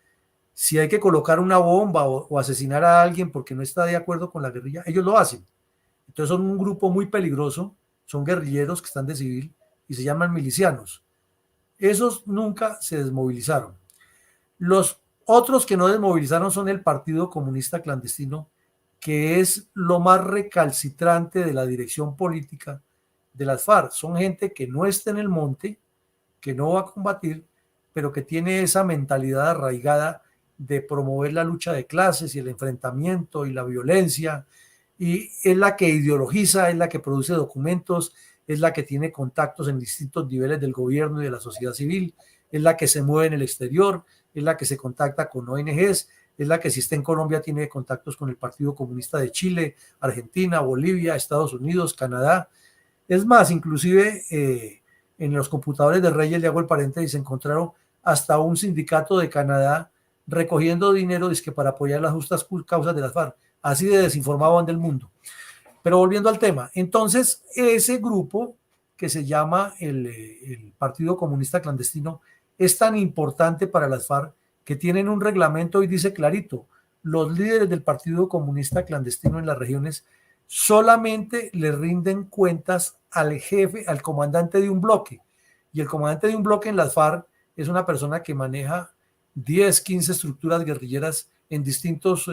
Si hay que colocar una bomba o asesinar a alguien porque no está de acuerdo con la guerrilla, ellos lo hacen. Entonces son un grupo muy peligroso, son guerrilleros que están de civil y se llaman milicianos. Esos nunca se desmovilizaron. Los otros que no desmovilizaron son el Partido Comunista Clandestino, que es lo más recalcitrante de la dirección política de las FARC. Son gente que no está en el monte, que no va a combatir, pero que tiene esa mentalidad arraigada de promover la lucha de clases y el enfrentamiento y la violencia, y es la que ideologiza, es la que produce documentos, es la que tiene contactos en distintos niveles del gobierno y de la sociedad civil, es la que se mueve en el exterior, es la que se contacta con ONGs, es la que si está en Colombia tiene contactos con el Partido Comunista de Chile, Argentina, Bolivia, Estados Unidos, Canadá. Es más, inclusive en los computadores de Reyes, le hago el paréntesis, se encontraron hasta un sindicato de Canadá recogiendo dinero para apoyar las justas causas de las FARC. Así de desinformaban del mundo. Pero volviendo al tema, entonces ese grupo que se llama el Partido Comunista Clandestino es tan importante para las FARC que tienen un reglamento y dice clarito, los líderes del Partido Comunista Clandestino en las regiones solamente le rinden cuentas al jefe, al comandante de un bloque. Y el comandante de un bloque en las FARC es una persona que maneja 10, 15 estructuras guerrilleras en distintas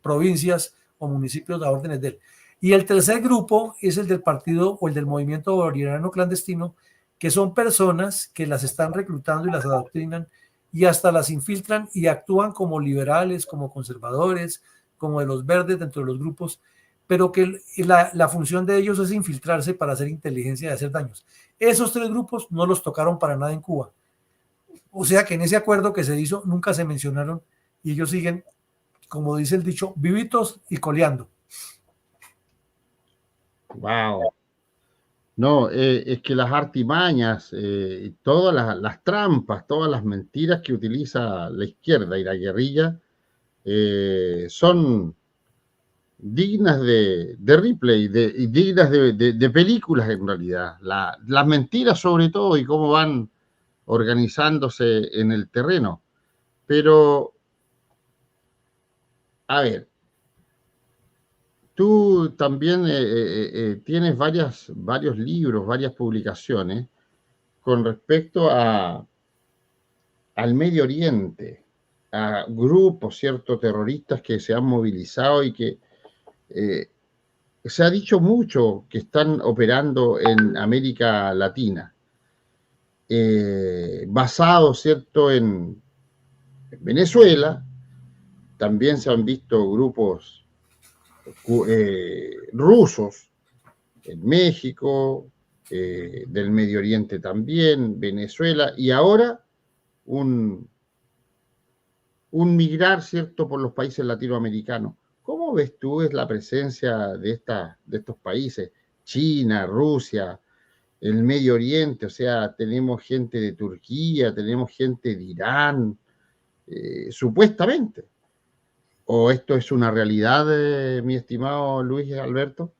provincias o municipios a órdenes de él. Y el tercer grupo es el del partido o el del movimiento bolivariano clandestino, que son personas que las están reclutando y las adoctrinan y hasta las infiltran y actúan como liberales, como conservadores, como de los verdes dentro de los grupos, pero que la función de ellos es infiltrarse para hacer inteligencia y hacer daños. Esos tres grupos no los tocaron para nada en Cuba. O sea que en ese acuerdo que se hizo nunca se mencionaron y ellos siguen, como dice el dicho, vivitos y coleando. Wow. No, es que las artimañas, todas las trampas, todas las mentiras que utiliza la izquierda y la guerrilla son dignas de replay y dignas de películas en realidad. Las mentiras sobre todo y cómo van organizándose en el terreno. Pero, a ver, tú también tienes varios libros, varias publicaciones con respecto al Medio Oriente, a grupos, ¿cierto?, terroristas que se han movilizado y que se ha dicho mucho que están operando en América Latina, basados, ¿cierto?, en Venezuela. También se han visto grupos rusos en México, del Medio Oriente también, Venezuela, y ahora un migrar, ¿cierto?, por los países latinoamericanos. ¿Cómo ves tú es la presencia de estos países? China, Rusia, el Medio Oriente, o sea, tenemos gente de Turquía, tenemos gente de Irán, supuestamente. ¿O esto es una realidad, mi estimado Luis Alberto?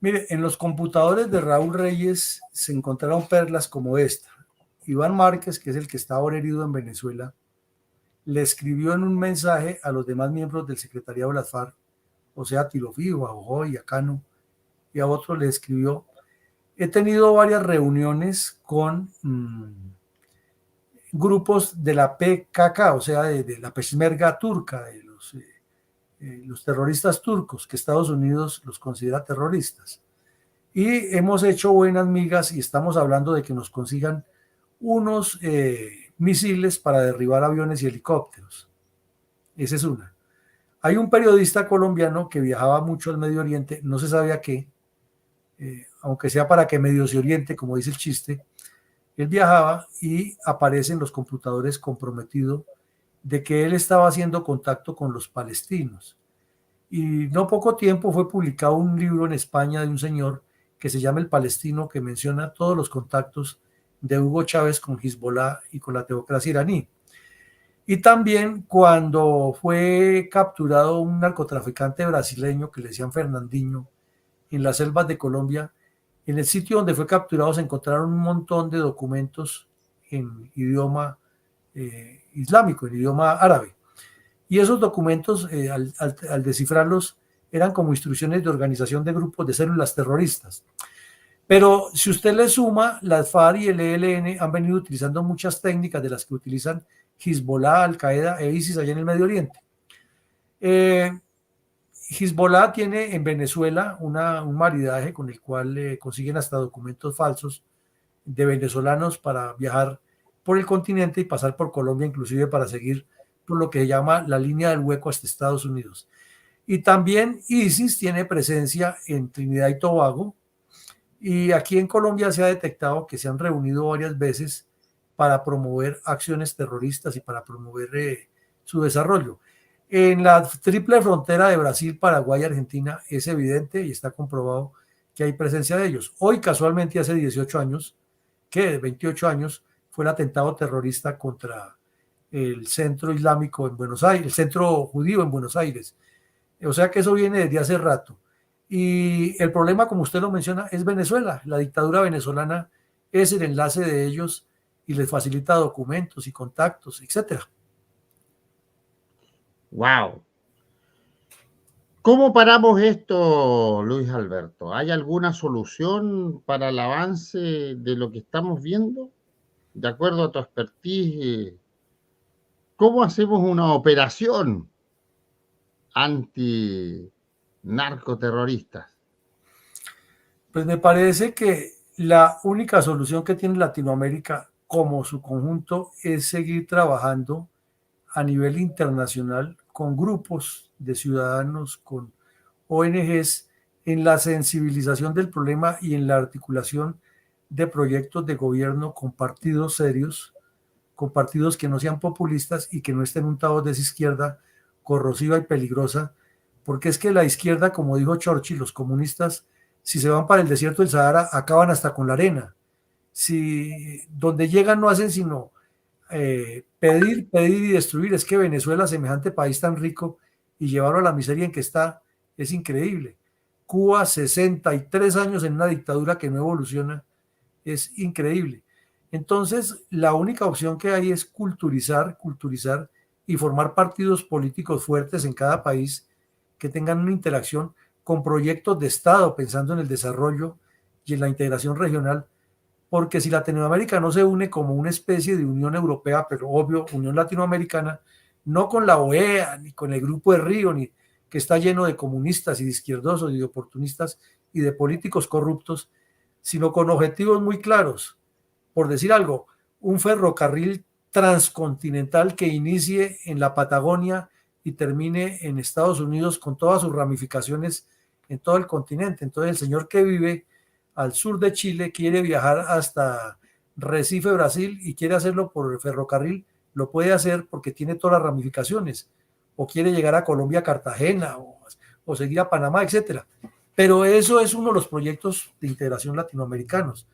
Mire, en los computadores de Raúl Reyes se encontraron perlas como esta. Iván Márquez, que es el que está ahora herido en Venezuela, le escribió en un mensaje a los demás miembros del secretariado de las FARC, o sea, a Tilofío, a Ojoy, a Cano, y a otros le escribió, he tenido varias reuniones con grupos de la PKK, o sea, de la Peshmerga turca, de los terroristas turcos, que Estados Unidos los considera terroristas. Y hemos hecho buenas migas y estamos hablando de que nos consigan unos misiles para derribar aviones y helicópteros. Esa es una. Hay un periodista colombiano que viajaba mucho al Medio Oriente, no se sabe a qué, aunque sea para que medio se oriente, como dice el chiste. Él viajaba y aparece en los computadores comprometido de que él estaba haciendo contacto con los palestinos. Y no poco tiempo fue publicado un libro en España de un señor que se llama El Palestino, que menciona todos los contactos de Hugo Chávez con Hezbollah y con la teocracia iraní. Y también cuando fue capturado un narcotraficante brasileño que le decían Fernandinho en las selvas de Colombia, en el sitio donde fue capturado se encontraron un montón de documentos en idioma islámico, en idioma árabe. Y esos documentos, al descifrarlos, eran como instrucciones de organización de grupos de células terroristas. Pero si usted le suma, las FARC y el ELN han venido utilizando muchas técnicas de las que utilizan Hezbollah, Al-Qaeda e ISIS allá en el Medio Oriente. Hezbollah tiene en Venezuela un maridaje con el cual consiguen hasta documentos falsos de venezolanos para viajar por el continente y pasar por Colombia, inclusive para seguir por lo que se llama la línea del hueco hasta Estados Unidos. Y también ISIS tiene presencia en Trinidad y Tobago, y aquí en Colombia se ha detectado que se han reunido varias veces para promover acciones terroristas y para promover su desarrollo. En la triple frontera de Brasil, Paraguay y Argentina es evidente y está comprobado que hay presencia de ellos. Hoy, casualmente, hace 18 años, que 28 años, fue el atentado terrorista contra el centro islámico en Buenos Aires, el centro judío en Buenos Aires. O sea que eso viene desde hace rato. Y el problema, como usted lo menciona, es Venezuela. La dictadura venezolana es el enlace de ellos y les facilita documentos y contactos, etcétera. Wow. ¿Cómo paramos esto, Luis Alberto? ¿Hay alguna solución para el avance de lo que estamos viendo? De acuerdo a tu expertise, ¿cómo hacemos una operación anti-narcoterroristas? Pues me parece que la única solución que tiene Latinoamérica como su conjunto es seguir trabajando a nivel internacional con grupos de ciudadanos, con ONGs, en la sensibilización del problema y en la articulación de proyectos de gobierno con partidos serios, con partidos que no sean populistas y que no estén untados de esa izquierda corrosiva y peligrosa, porque es que la izquierda, como dijo Churchill, los comunistas, si se van para el desierto del Sahara, acaban hasta con la arena. Si donde llegan no hacen sino pedir, pedir y destruir. Es que Venezuela, semejante país tan rico, y llevarlo a la miseria en que está, es increíble. Cuba, 63 años en una dictadura que no evoluciona, es increíble. Entonces, la única opción que hay es culturizar y formar partidos políticos fuertes en cada país que tengan una interacción con proyectos de Estado, pensando en el desarrollo y en la integración regional, porque si Latinoamérica no se une como una especie de Unión Europea, pero obvio, Unión Latinoamericana, no con la OEA, ni con el Grupo de Río, ni que está lleno de comunistas y de izquierdosos y de oportunistas y de políticos corruptos, sino con objetivos muy claros. Por decir algo, un ferrocarril transcontinental que inicie en la Patagonia y termine en Estados Unidos con todas sus ramificaciones en todo el continente. Entonces el señor que vive al sur de Chile quiere viajar hasta Recife, Brasil, y quiere hacerlo por el ferrocarril, lo puede hacer porque tiene todas las ramificaciones, o quiere llegar a Colombia, Cartagena, o seguir a Panamá, etcétera. Pero eso es uno de los proyectos de integración latinoamericanos.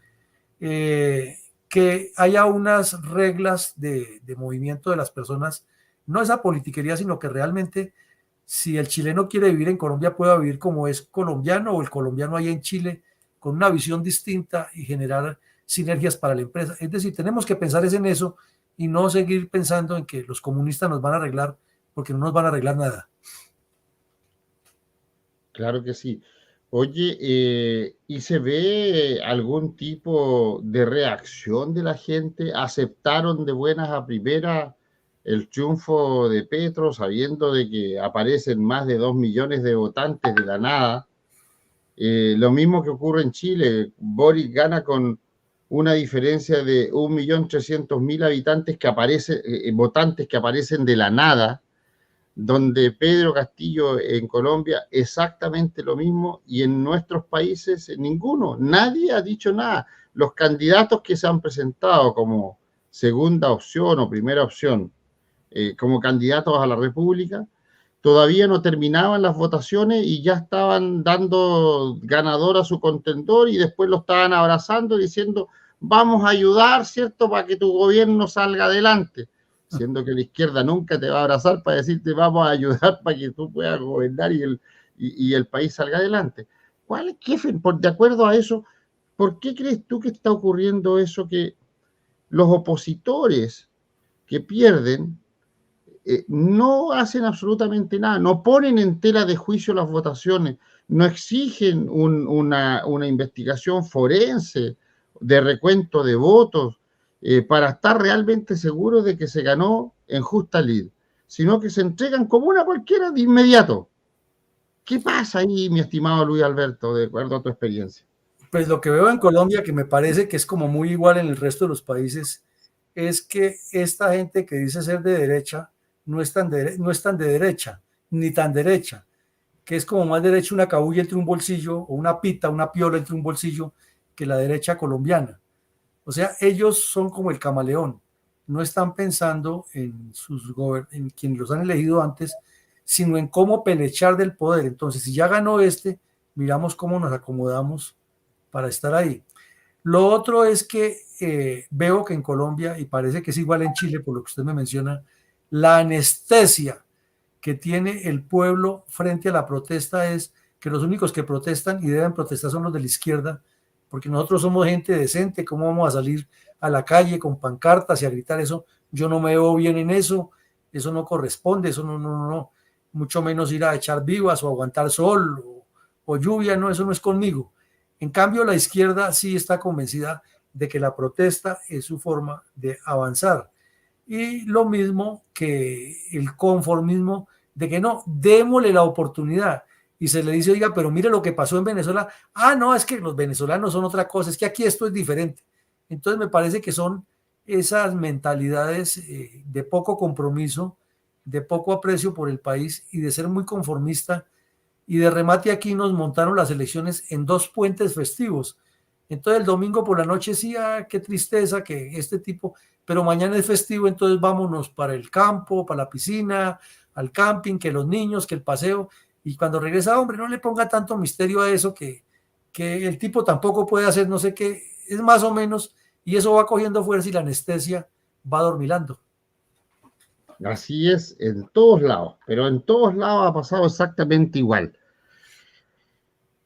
Que haya unas reglas de movimiento de las personas, no esa politiquería, sino que realmente si el chileno quiere vivir en Colombia, pueda vivir como es colombiano, o el colombiano allá en Chile, con una visión distinta y generar sinergias para la empresa. Es decir, tenemos que pensar en eso y no seguir pensando en que los comunistas nos van a arreglar, porque no nos van a arreglar nada. Claro que sí. Oye, ¿y se ve algún tipo de reacción de la gente? ¿Aceptaron de buenas a primeras el triunfo de Petro, sabiendo de que aparecen más de 2 millones de votantes de la nada? Lo mismo que ocurre en Chile. Boric gana con una diferencia de 1.300.000 habitantes que aparecen, votantes que aparecen de la nada, donde Pedro Castillo en Colombia exactamente lo mismo, y en nuestros países ninguno, nadie ha dicho nada. Los candidatos que se han presentado como segunda opción o primera opción, como candidatos a la República, todavía no terminaban las votaciones y ya estaban dando ganador a su contendor y después lo estaban abrazando diciendo vamos a ayudar, ¿cierto?, para que tu gobierno salga adelante, siendo que la izquierda nunca te va a abrazar para decirte vamos a ayudar para que tú puedas gobernar y el país salga adelante. De acuerdo a eso, ¿por qué crees tú que está ocurriendo eso, que los opositores que pierden no hacen absolutamente nada, no ponen en tela de juicio las votaciones, no exigen una investigación forense de recuento de votos para estar realmente seguros de que se ganó en justa lid, sino que se entregan como una cualquiera de inmediato? ¿Qué pasa ahí, mi estimado Luis Alberto, de acuerdo a tu experiencia? Pues lo que veo en Colombia, que me parece que es como muy igual en el resto de los países, es que esta gente que dice ser de derecha no es tan de derecha, ni tan derecha, que es como más derecha una cabulla entre un bolsillo o una pita, una piola entre un bolsillo que la derecha colombiana. O sea, ellos son como el camaleón, no están pensando en quienes los han elegido antes, sino en cómo pelechar del poder. Entonces, si ya ganó este, miramos cómo nos acomodamos para estar ahí. Lo otro es que veo que en Colombia, y parece que es igual en Chile, por lo que usted me menciona, la anestesia que tiene el pueblo frente a la protesta es que los únicos que protestan y deben protestar son los de la izquierda, porque nosotros somos gente decente. ¿Cómo vamos a salir a la calle con pancartas y a gritar eso? Yo no me veo bien en eso no corresponde, eso no, mucho menos ir a echar vivas o aguantar sol o lluvia, no, eso no es conmigo. En cambio, la izquierda sí está convencida de que la protesta es su forma de avanzar. Y lo mismo que el conformismo de que no, démosle la oportunidad. Y se le dice, oiga, pero mire lo que pasó en Venezuela. Ah, no, es que los venezolanos son otra cosa, es que aquí esto es diferente. Entonces me parece que son esas mentalidades de poco compromiso, de poco aprecio por el país y de ser muy conformista. Y de remate aquí nos montaron las elecciones en 2 puentes festivos. Entonces el domingo por la noche sí, qué tristeza que este tipo, pero mañana es festivo, entonces vámonos para el campo, para la piscina, al camping, que los niños, que el paseo. Y cuando regresa, hombre, no le ponga tanto misterio a eso, que el tipo tampoco puede hacer no sé qué, es más o menos, y eso va cogiendo fuerza y la anestesia va dormilando. Así es en todos lados, pero en todos lados ha pasado exactamente igual.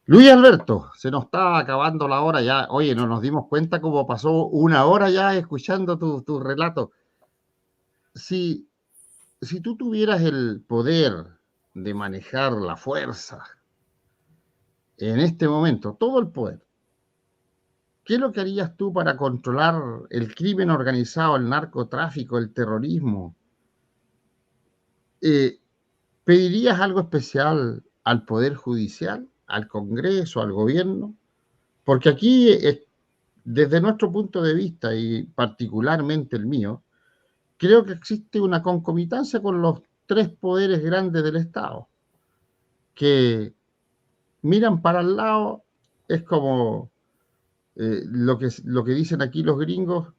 Luis Alberto, se nos está acabando la hora ya. Oye, no nos dimos cuenta cómo pasó una hora ya escuchando tu relato. Si tú tuvieras el poder de manejar la fuerza en este momento, todo el poder, ¿qué es lo que harías tú para controlar el crimen organizado, el narcotráfico, el terrorismo? ¿Pedirías algo especial al Poder Judicial, al Congreso, al gobierno? Porque aquí, desde nuestro punto de vista y particularmente el mío, creo que existe una concomitancia con los 3 poderes grandes del Estado, que miran para el lado, es como lo que dicen aquí los gringos,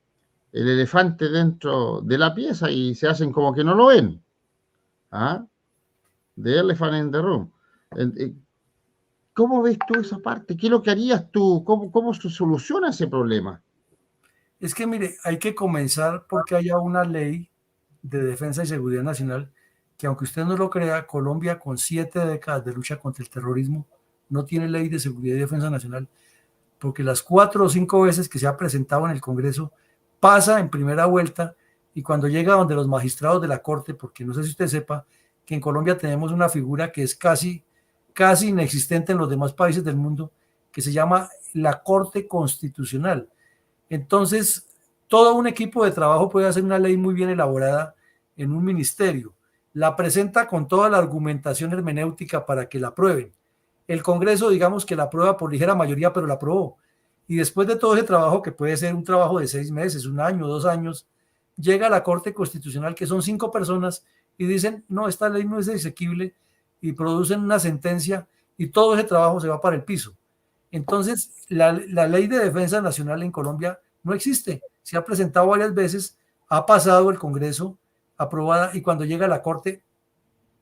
el elefante dentro de la pieza y se hacen como que no lo ven. ¿Ah? The elephant in the room. ¿Cómo ves tú esa parte? ¿Qué es lo que harías tú? ¿Cómo se soluciona ese problema? Es que mire, hay que comenzar porque haya una ley de defensa y seguridad nacional que, aunque usted no lo crea, Colombia, con 7 décadas de lucha contra el terrorismo, no tiene ley de seguridad y defensa nacional, porque las 4 o 5 veces que se ha presentado en el Congreso pasa en primera vuelta, y cuando llega donde los magistrados de la Corte, porque no sé si usted sepa que en Colombia tenemos una figura que es casi inexistente en los demás países del mundo, que se llama la Corte Constitucional. Entonces, todo un equipo de trabajo puede hacer una ley muy bien elaborada en un ministerio, la presenta con toda la argumentación hermenéutica para que la aprueben, El Congreso, digamos que la aprueba por ligera mayoría, pero la aprobó. Y después de todo ese trabajo, que puede ser un trabajo de 6 meses, 1 año, 2 años, llega a la Corte Constitucional, que son 5 personas, y dicen, no, esta ley no es exequible, y producen una sentencia, y todo ese trabajo se va para el piso. Entonces, la ley de defensa nacional en Colombia no existe. Se ha presentado varias veces, ha pasado el Congreso, aprobada, y cuando llega a la Corte,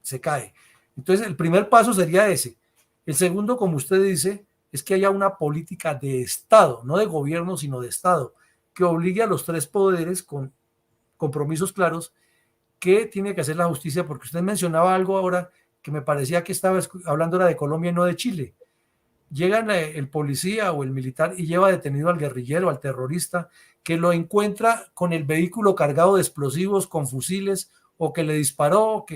se cae. Entonces, el primer paso sería ese. El segundo, como usted dice, es que haya una política de Estado, no de gobierno, sino de Estado, que obligue a los 3 poderes con compromisos claros que tiene que hacer la justicia, porque usted mencionaba algo ahora que me parecía que estaba hablando era de Colombia y no de Chile. Llega el policía o el militar y lleva detenido al guerrillero, al terrorista, que lo encuentra con el vehículo cargado de explosivos, con fusiles, o que le disparó, o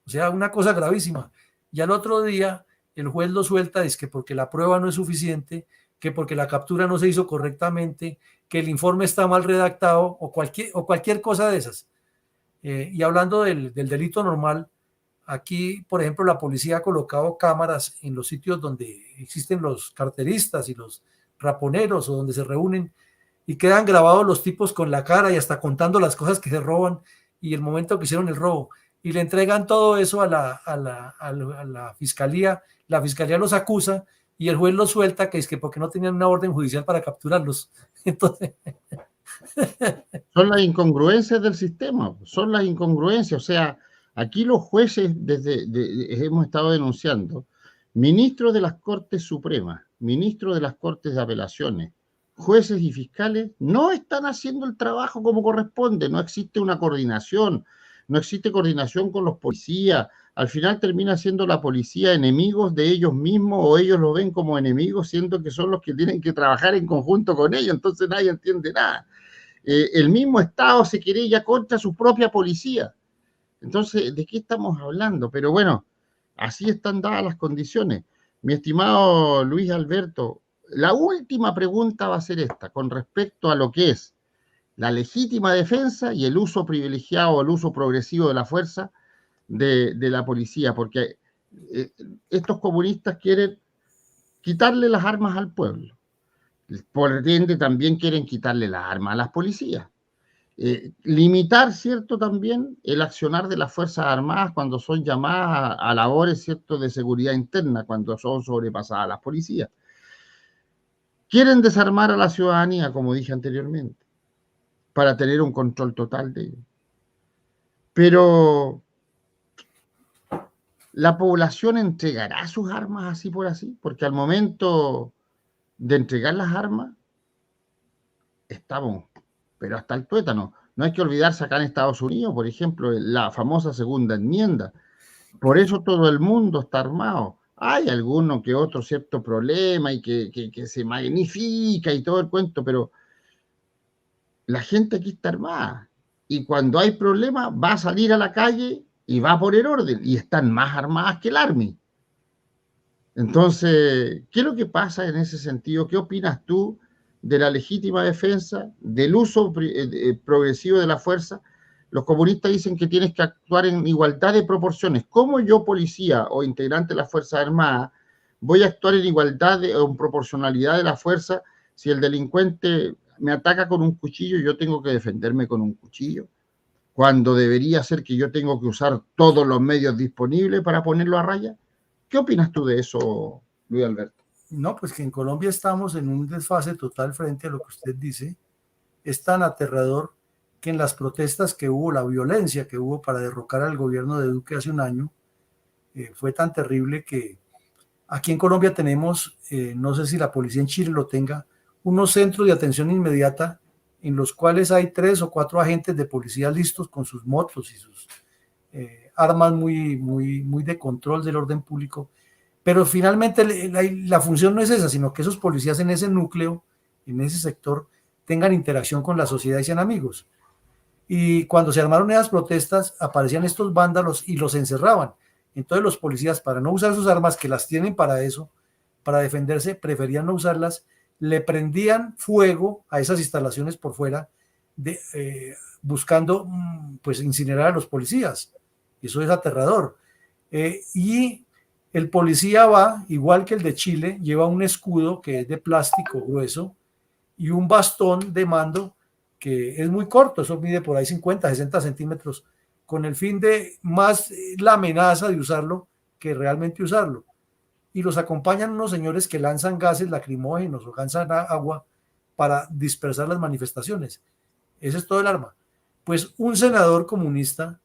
sea, una cosa gravísima. Y al otro día el juez lo suelta, es que porque la prueba no es suficiente, que porque la captura no se hizo correctamente, que el informe está mal redactado, o cualquier cosa de esas. Y hablando del delito normal, aquí, por ejemplo, la policía ha colocado cámaras en los sitios donde existen los carteristas y los raponeros, o donde se reúnen, y quedan grabados los tipos con la cara y hasta contando las cosas que se roban y el momento que hicieron el robo. Y le entregan todo eso a la fiscalía. La fiscalía los acusa y el juez los suelta, que es que porque no tenían una orden judicial para capturarlos. Entonces, Son las incongruencias del sistema, son las incongruencias. O sea, aquí los jueces, hemos estado denunciando, ministros de las Cortes Supremas, ministros de las Cortes de Apelaciones, jueces y fiscales, no están haciendo el trabajo como corresponde, no existe una coordinación, no existe coordinación con los policías. Al final termina siendo la policía enemigos de ellos mismos, o ellos lo ven como enemigos, siendo que son los que tienen que trabajar en conjunto con ellos, entonces nadie entiende nada. El mismo Estado se querella contra su propia policía. Entonces, ¿de qué estamos hablando? Pero bueno, así están dadas las condiciones. Mi estimado Luis Alberto, la última pregunta va a ser esta, con respecto a lo que es la legítima defensa y el uso privilegiado, el uso progresivo de la fuerza de la policía, porque estos comunistas quieren quitarle las armas al pueblo. Por ende, también quieren quitarle las armas a las policías. Limitar, ¿cierto?, también el accionar de las Fuerzas Armadas cuando son llamadas a labores, ¿cierto?, de seguridad interna, cuando son sobrepasadas las policías. Quieren desarmar a la ciudadanía, como dije anteriormente, para tener un control total de ellos. Pero ¿la población entregará sus armas así por así? Porque al momento de entregar las armas, estamos, pero hasta el tuétano. No hay que olvidarse acá en Estados Unidos, por ejemplo, la famosa segunda enmienda. Por eso todo el mundo está armado. Hay alguno que otro cierto problema y que se magnifica y todo el cuento, pero la gente aquí está armada. Y cuando hay problema, va a salir a la calle y va a poner orden. Y están más armadas que el Army. Entonces, ¿qué es lo que pasa en ese sentido? ¿Qué opinas tú de la legítima defensa, del uso progresivo de la fuerza? Los comunistas dicen que tienes que actuar en igualdad de proporciones. ¿Cómo yo, policía o integrante de las Fuerzas Armadas, voy a actuar en igualdad o en proporcionalidad de la fuerza si el delincuente me ataca con un cuchillo y yo tengo que defenderme con un cuchillo? Cuando debería ser que yo tengo que usar todos los medios disponibles para ponerlo a raya. ¿Qué opinas tú de eso, Luis Alberto? no, pues que en Colombia estamos en un desfase total frente a lo que usted dice. Es tan aterrador que en las protestas que hubo, la violencia que hubo para derrocar al gobierno de Duque hace un año, fue tan terrible que aquí en Colombia tenemos, no sé si la policía en Chile lo tenga, unos centros de atención inmediata en los cuales hay 3 o 4 agentes de policía listos con sus motos y sus armas muy de control del orden público. Pero finalmente la función no es esa, sino que esos policías en ese núcleo, en ese sector, tengan interacción con la sociedad y sean amigos. Y cuando se armaron esas protestas, aparecían estos vándalos y los encerraban. Entonces los policías, para no usar sus armas, que las tienen para eso, para defenderse, preferían no usarlas, le prendían fuego a esas instalaciones por fuera, buscando pues incinerar a los policías. Eso es aterrador. Y El policía va, igual que el de Chile, lleva un escudo que es de plástico grueso y un bastón de mando que es muy corto, eso mide por ahí 50, 60 centímetros, con el fin de más la amenaza de usarlo que realmente usarlo. Y los acompañan unos señores que lanzan gases lacrimógenos o lanzan agua para dispersar las manifestaciones. Ese es todo el arma. Pues un senador comunista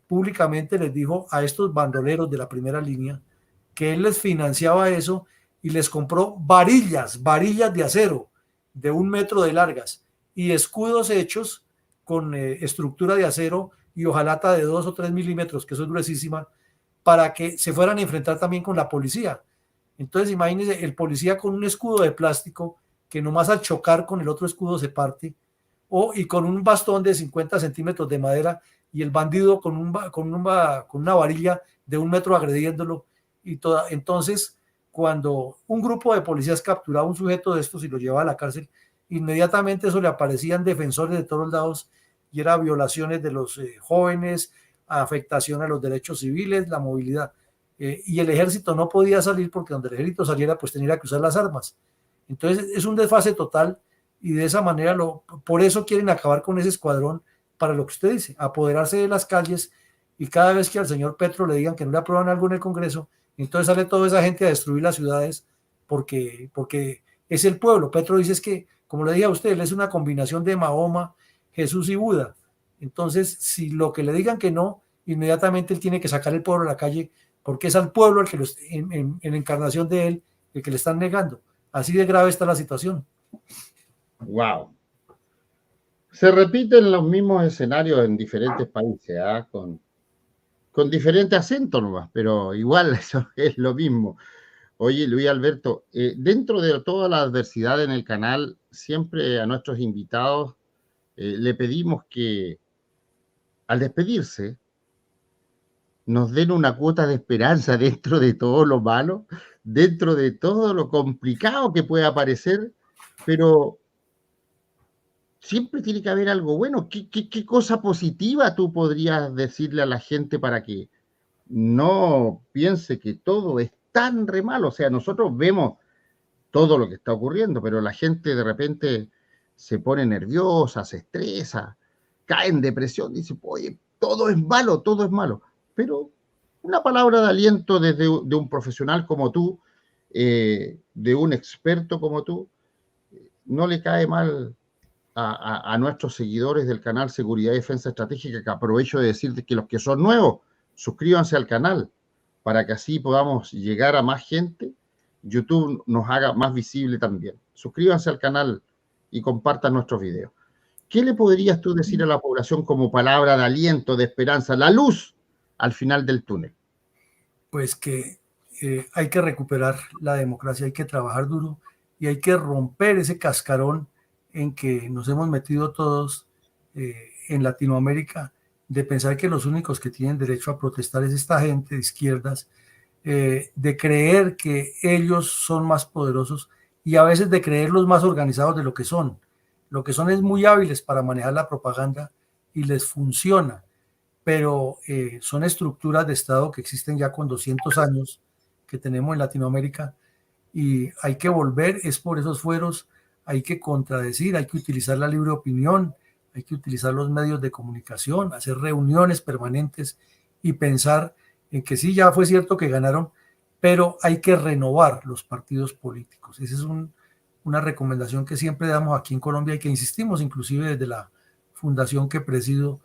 públicamente les dijo a estos bandoleros de la primera línea que él les financiaba eso y les compró varillas de acero de 1 metro de largas y escudos hechos con estructura de acero y hojalata de 2 o 3 milímetros, que eso es gruesísima, para que se fueran a enfrentar también con la policía. Entonces imagínense el policía con un escudo de plástico que nomás al chocar con el otro escudo se parte, y con un bastón de 50 centímetros de madera y el bandido con una varilla de 1 metro agrediéndolo. Entonces, cuando un grupo de policías capturaba a un sujeto de estos y lo llevaba a la cárcel, inmediatamente eso le aparecían defensores de todos lados y era violaciones de los jóvenes, afectación a los derechos civiles, la movilidad. Y el ejército no podía salir porque donde el ejército saliera pues tenía que usar las armas. Entonces es un desfase total y de esa manera por eso quieren acabar con ese escuadrón para lo que usted dice, apoderarse de las calles y cada vez que al señor Petro le digan que no le aprueban algo en el Congreso, entonces sale toda esa gente a destruir las ciudades porque es el pueblo. Petro dice es que, como le dije a usted, él es una combinación de Mahoma, Jesús y Buda. Entonces, si lo que le digan que no, inmediatamente él tiene que sacar el pueblo a la calle porque es al pueblo el que en encarnación de él el que le están negando. Así de grave está la situación. Wow. Se repiten los mismos escenarios en diferentes países, ¿eh? Con diferente acento nomás, pero igual eso es lo mismo. Oye, Luis Alberto, dentro de toda la adversidad en el canal, siempre a nuestros invitados le pedimos que al despedirse nos den una cuota de esperanza dentro de todo lo malo, dentro de todo lo complicado que pueda parecer, pero siempre tiene que haber algo bueno. ¿Qué cosa positiva tú podrías decirle a la gente para que no piense que todo es tan re malo? O sea, nosotros vemos todo lo que está ocurriendo, pero la gente de repente se pone nerviosa, se estresa, cae en depresión, dice, oye, todo es malo. Pero una palabra de aliento desde de un profesional como tú, de un experto como tú, no le cae mal a nuestros seguidores del canal Seguridad y Defensa Estratégica, que aprovecho de decirte que los que son nuevos, suscríbanse al canal para que así podamos llegar a más gente, YouTube nos haga más visible también. Suscríbanse al canal y compartan nuestros videos. ¿Qué le podrías tú decir a la población como palabra de aliento, de esperanza, la luz al final del túnel? Pues que hay que recuperar la democracia, hay que trabajar duro y hay que romper ese cascarón en que nos hemos metido todos en Latinoamérica, de pensar que los únicos que tienen derecho a protestar es esta gente de izquierdas, de creer que ellos son más poderosos y a veces de creerlos más organizados de lo que son. Lo que son es muy hábiles para manejar la propaganda y les funciona, pero son estructuras de Estado que existen ya con 200 años que tenemos en Latinoamérica y hay que volver, es por esos fueros, hay que contradecir, hay que utilizar la libre opinión, hay que utilizar los medios de comunicación, hacer reuniones permanentes y pensar en que sí, ya fue cierto que ganaron, pero hay que renovar los partidos políticos. Esa es una recomendación que siempre damos aquí en Colombia y que insistimos inclusive desde la fundación que presido,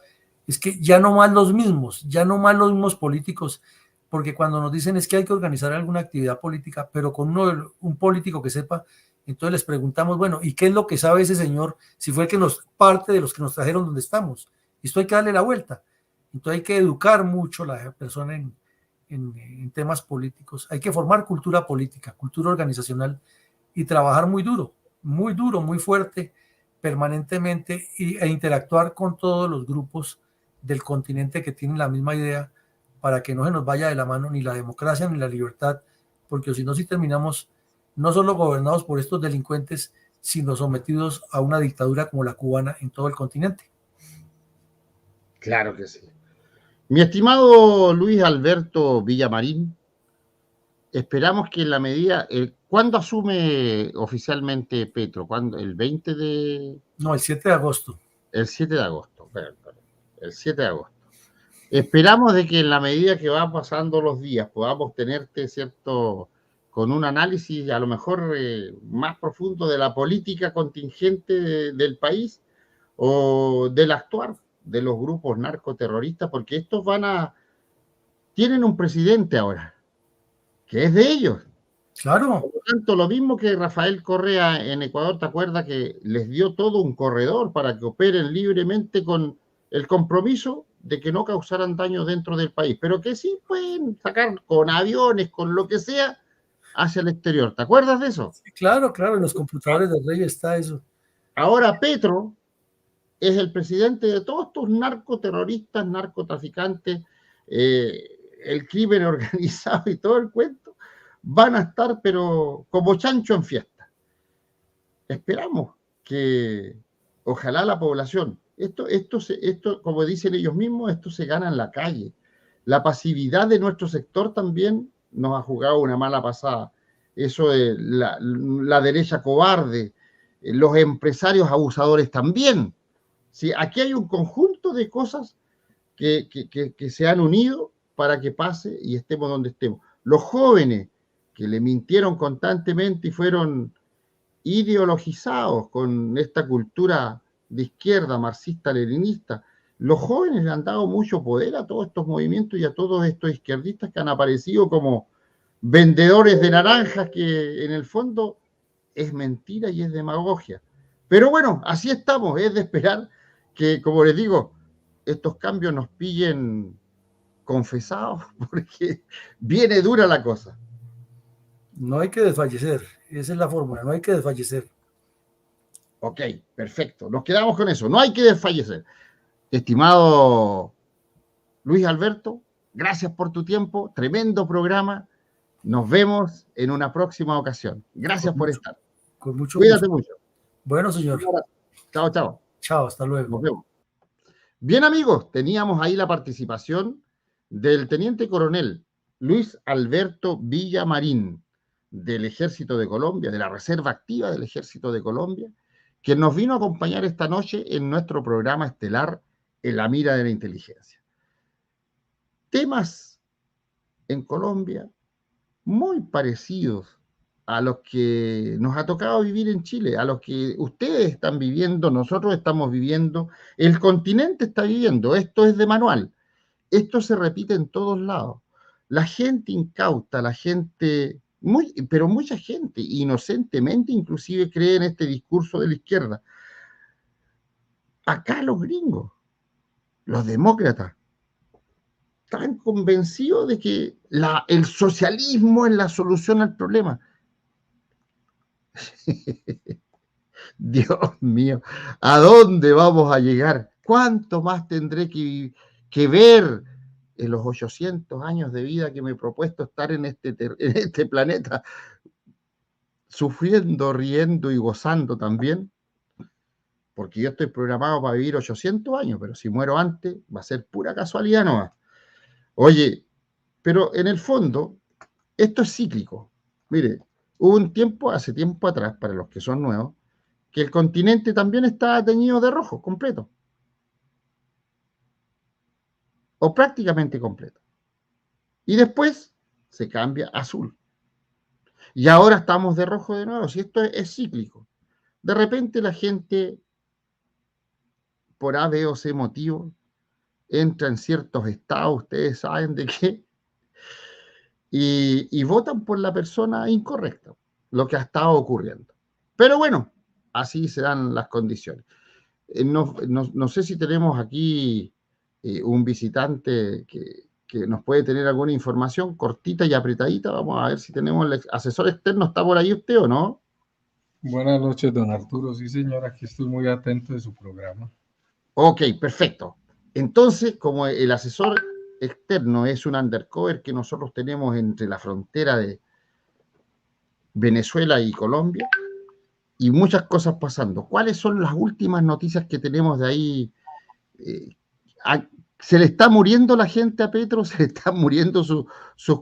es que ya no más los mismos políticos, porque cuando nos dicen es que hay que organizar alguna actividad política, pero con un político que sepa, entonces les preguntamos, bueno, ¿y qué es lo que sabe ese señor si fue el que parte de los que nos trajeron donde estamos? Esto hay que darle la vuelta. Entonces hay que educar mucho a la persona en temas políticos. Hay que formar cultura política, cultura organizacional y trabajar muy duro, muy fuerte, permanentemente e interactuar con todos los grupos del continente que tienen la misma idea para que no se nos vaya de la mano ni la democracia ni la libertad, porque si no, si terminamos no solo gobernados por estos delincuentes, sino sometidos a una dictadura como la cubana en todo el continente. Claro que sí. Mi estimado Luis Alberto Villamarín, esperamos que en la medida... ¿Cuándo asume oficialmente Petro? ¿Cuándo? ¿El 20 de...? No, el 7 de agosto. El 7 de agosto, perdón, el 7 de agosto. Esperamos de que en la medida que van pasando los días podamos tenerte, ¿cierto?, con un análisis a lo mejor más profundo de la política contingente del país o del actuar de los grupos narcoterroristas, porque estos tienen un presidente ahora, que es de ellos. Claro. Por lo tanto, lo mismo que Rafael Correa en Ecuador, ¿te acuerdas que les dio todo un corredor para que operen libremente con el compromiso de que no causaran daño dentro del país, pero que sí pueden sacar con aviones, con lo que sea, hacia el exterior? ¿Te acuerdas de eso? Sí, claro, en los computadores del rey está eso. Ahora Petro es el presidente de todos estos narcoterroristas, narcotraficantes, el crimen organizado y todo el cuento, van a estar pero como chancho en fiesta. Esperamos que ojalá la población, esto, como dicen ellos mismos, esto se gana en la calle. La pasividad de nuestro sector también nos ha jugado una mala pasada. Eso de la derecha cobarde, los empresarios abusadores también. Sí, aquí hay un conjunto de cosas que se han unido para que pase y estemos donde estemos. Los jóvenes que le mintieron constantemente y fueron ideologizados con esta cultura de izquierda, marxista-leninista, los jóvenes le han dado mucho poder a todos estos movimientos y a todos estos izquierdistas que han aparecido como vendedores de naranjas, que en el fondo es mentira y es demagogia. Pero bueno, así estamos, es de esperar que, como les digo, estos cambios nos pillen confesados, porque viene dura la cosa. No hay que desfallecer, esa es la fórmula, no hay que desfallecer. Ok, perfecto, nos quedamos con eso, no hay que desfallecer. Estimado Luis Alberto, gracias por tu tiempo, tremendo programa, nos vemos en una próxima ocasión. Gracias por estar. Con mucho Cuídate gusto. mucho. Bueno, señor. Chao, chao. Chao, hasta luego. Nos vemos. Bien, amigos, teníamos ahí la participación del teniente coronel Luis Alberto Villamarín, del Ejército de Colombia, de la Reserva Activa del Ejército de Colombia, quien nos vino a acompañar esta noche en nuestro programa estelar En la Mira de la Inteligencia. Temas en Colombia muy parecidos a los que nos ha tocado vivir en Chile, a los que ustedes están viviendo, nosotros estamos viviendo, el continente está viviendo. Esto es de manual. Esto se repite en todos lados. La gente incauta, la gente, pero mucha gente, inocentemente inclusive, cree en este discurso de la izquierda. Acá los gringos, los demócratas, están convencidos de que el socialismo es la solución al problema. Dios mío, ¿a dónde vamos a llegar? ¿Cuánto más tendré que ver en los 800 años de vida que me he propuesto estar en este planeta, sufriendo, riendo y gozando también? Porque yo estoy programado para vivir 800 años, pero si muero antes va a ser pura casualidad nomás. Oye, pero en el fondo, esto es cíclico. Mire, hubo un tiempo, hace tiempo atrás, para los que son nuevos, que el continente también estaba teñido de rojo, completo. O prácticamente completo. Y después se cambia a azul. Y ahora estamos de rojo de nuevo. Si esto es cíclico. De repente la gente, por A, B o C motivo, entra en ciertos estados, ustedes saben de qué, y votan por la persona incorrecta, lo que ha estado ocurriendo. Pero bueno, así se dan las condiciones. No sé si tenemos aquí un visitante que nos puede tener alguna información cortita y apretadita. Vamos a ver si tenemos el asesor externo. ¿Está por ahí usted o no? Buenas noches, don Arturo. Sí, señor, aquí estoy muy atento de su programa. Ok, perfecto. Entonces, como el asesor externo es un undercover que nosotros tenemos entre la frontera de Venezuela y Colombia, y muchas cosas pasando. ¿Cuáles son las últimas noticias que tenemos de ahí? ¿Se le está muriendo la gente a Petro? ¿Se le están muriendo sus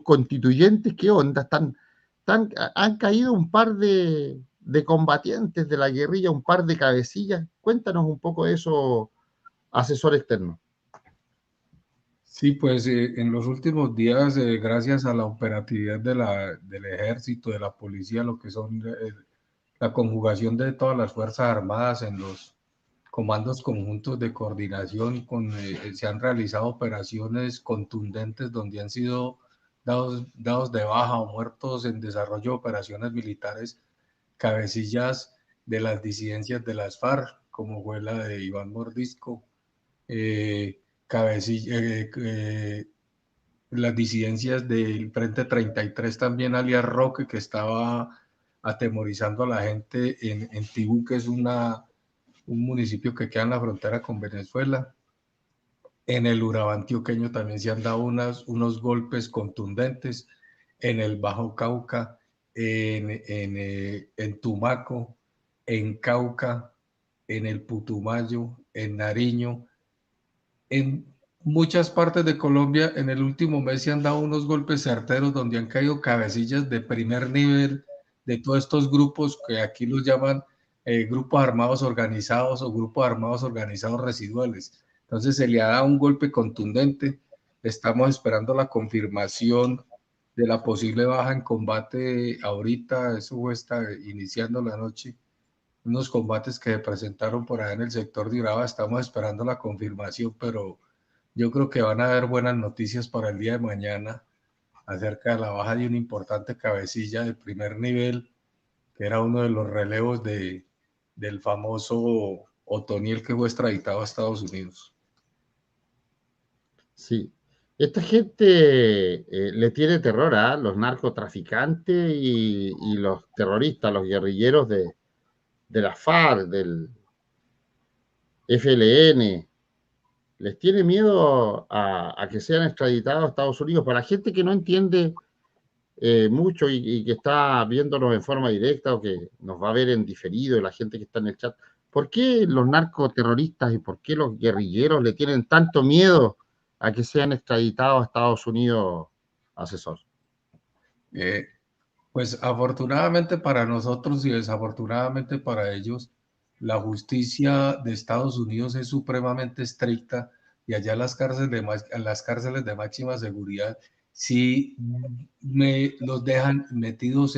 constituyentes? ¿Qué onda? Han caído un par de combatientes de la guerrilla, un par de cabecillas. Cuéntanos un poco de eso, asesor externo. Sí, pues en los últimos días, gracias a la operatividad del ejército, de la policía, lo que son la conjugación de todas las Fuerzas Armadas en los comandos conjuntos de coordinación, se han realizado operaciones contundentes donde han sido dados de baja o muertos en desarrollo de operaciones militares cabecillas de las disidencias de las FARC, como fue la de Iván Mordisco, las disidencias del Frente 33 también, alias Roque, que estaba atemorizando a la gente en Tibú, que es un municipio que queda en la frontera con Venezuela. En el Urabá antioqueño también se han dado unos golpes contundentes, en el Bajo Cauca, en Tumaco, en Cauca, en el Putumayo, en Nariño. En muchas partes de Colombia en el último mes se han dado unos golpes certeros donde han caído cabecillas de primer nivel de todos estos grupos que aquí los llaman grupos armados organizados o grupos armados organizados residuales. Entonces se le ha dado un golpe contundente. Estamos esperando la confirmación de la posible baja en combate ahorita. Eso está iniciando la noche. Unos combates que se presentaron por allá en el sector de Urabá. Estamos esperando la confirmación, pero yo creo que van a haber buenas noticias para el día de mañana acerca de la baja de una importante cabecilla de primer nivel, que era uno de los relevos del famoso Otoniel, que fue extraditado a Estados Unidos. Sí. Esta gente le tiene terror a los narcotraficantes y los terroristas, los guerrilleros de la FARC, del FLN. Les tiene miedo a que sean extraditados a Estados Unidos. Para la gente que no entiende mucho y que está viéndonos en forma directa o que nos va a ver en diferido, la gente que está en el chat, ¿por qué los narcoterroristas y por qué los guerrilleros le tienen tanto miedo a que sean extraditados a Estados Unidos, asesor? Pues afortunadamente para nosotros y desafortunadamente para ellos, la justicia de Estados Unidos es supremamente estricta y allá las cárceles de máxima seguridad sí los dejan metidos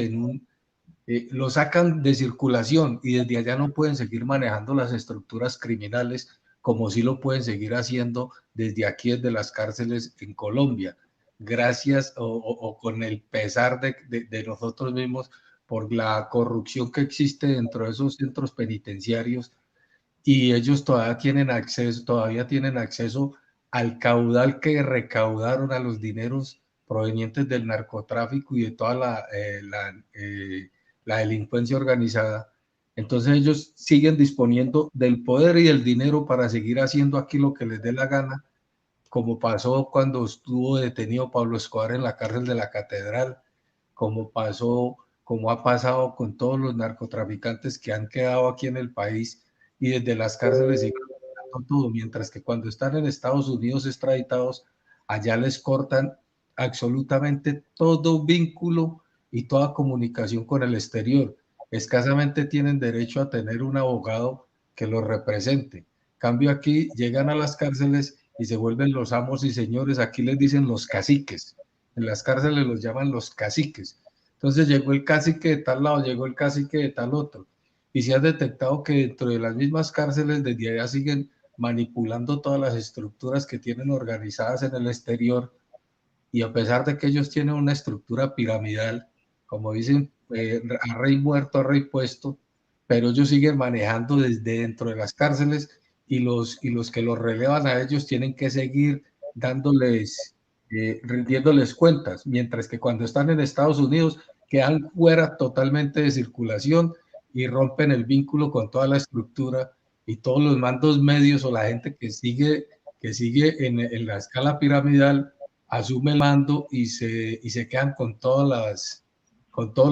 los sacan de circulación y desde allá no pueden seguir manejando las estructuras criminales como sí lo pueden seguir haciendo desde aquí, desde las cárceles en Colombia, gracias o con el pesar de nosotros mismos por la corrupción que existe dentro de esos centros penitenciarios, y ellos todavía tienen acceso al caudal que recaudaron, a los dineros provenientes del narcotráfico y de toda la delincuencia organizada. Entonces ellos siguen disponiendo del poder y del dinero para seguir haciendo aquí lo que les dé la gana, como pasó cuando estuvo detenido Pablo Escobar en la cárcel de la Catedral, como ha pasado con todos los narcotraficantes que han quedado aquí en el país y desde las cárceles siguen haciendo todo, mientras que cuando están en Estados Unidos extraditados, allá les cortan absolutamente todo vínculo y toda comunicación con el exterior. Escasamente tienen derecho a tener un abogado que los represente. Cambio aquí, llegan a las cárceles y se vuelven los amos y señores. Aquí les dicen los caciques. En las cárceles los llaman los caciques. Entonces llegó el cacique de tal lado, llegó el cacique de tal otro. Y se ha detectado que dentro de las mismas cárceles desde allá siguen manipulando todas las estructuras que tienen organizadas en el exterior, y a pesar de que ellos tienen una estructura piramidal, como dicen, a rey muerto, a rey puesto, pero ellos siguen manejando desde dentro de las cárceles, y los que los relevan a ellos tienen que seguir rindiéndoles cuentas, mientras que cuando están en Estados Unidos quedan fuera totalmente de circulación y rompen el vínculo con toda la estructura y todos los mandos medios o la gente que sigue en la escala piramidal asume el mando y se quedan con todos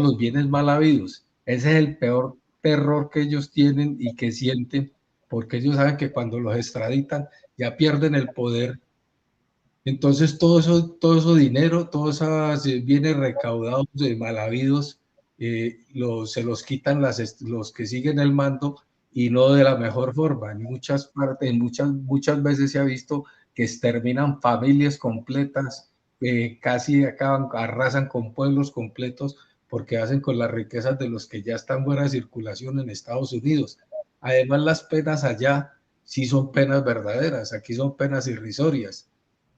los bienes mal habidos. Ese es el peor terror que ellos tienen y que sienten, porque ellos saben que cuando los extraditan ya pierden el poder Entonces todo eso dinero, todos esos bienes recaudados de mal habidos, se los quitan los que siguen el mando y no de la mejor forma. En muchas partes, muchas veces se ha visto que exterminan familias completas, casi acaban, arrasan con pueblos completos porque hacen con las riquezas de los que ya están fuera de circulación en Estados Unidos. Además, las penas allá sí son penas verdaderas, aquí son penas irrisorias.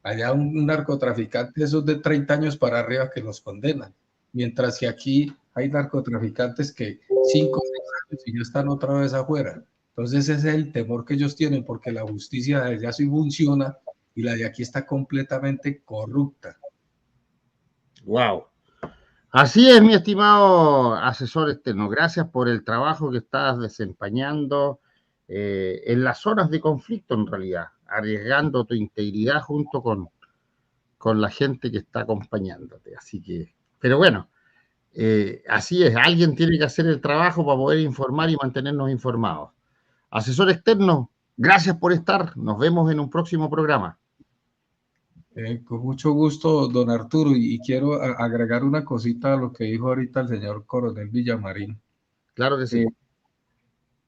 Allá un narcotraficante, esos de 30 años para arriba que los condenan, mientras que aquí hay narcotraficantes que 5 o 6 años y ya están otra vez afuera. Entonces ese es el temor que ellos tienen, porque la justicia de allá sí funciona y la de aquí está completamente corrupta. Wow. Así es, mi estimado asesor externo. Gracias por el trabajo que estás desempeñando en las zonas de conflicto, en realidad, arriesgando tu integridad junto con la gente que está acompañándote. Así que, pero bueno, así es, alguien tiene que hacer el trabajo para poder informar y mantenernos informados. Asesor externo, gracias por estar. Nos vemos en un próximo programa. Con mucho gusto, don Arturo, y quiero agregar una cosita a lo que dijo ahorita el señor Coronel Villamarín. Claro que sí.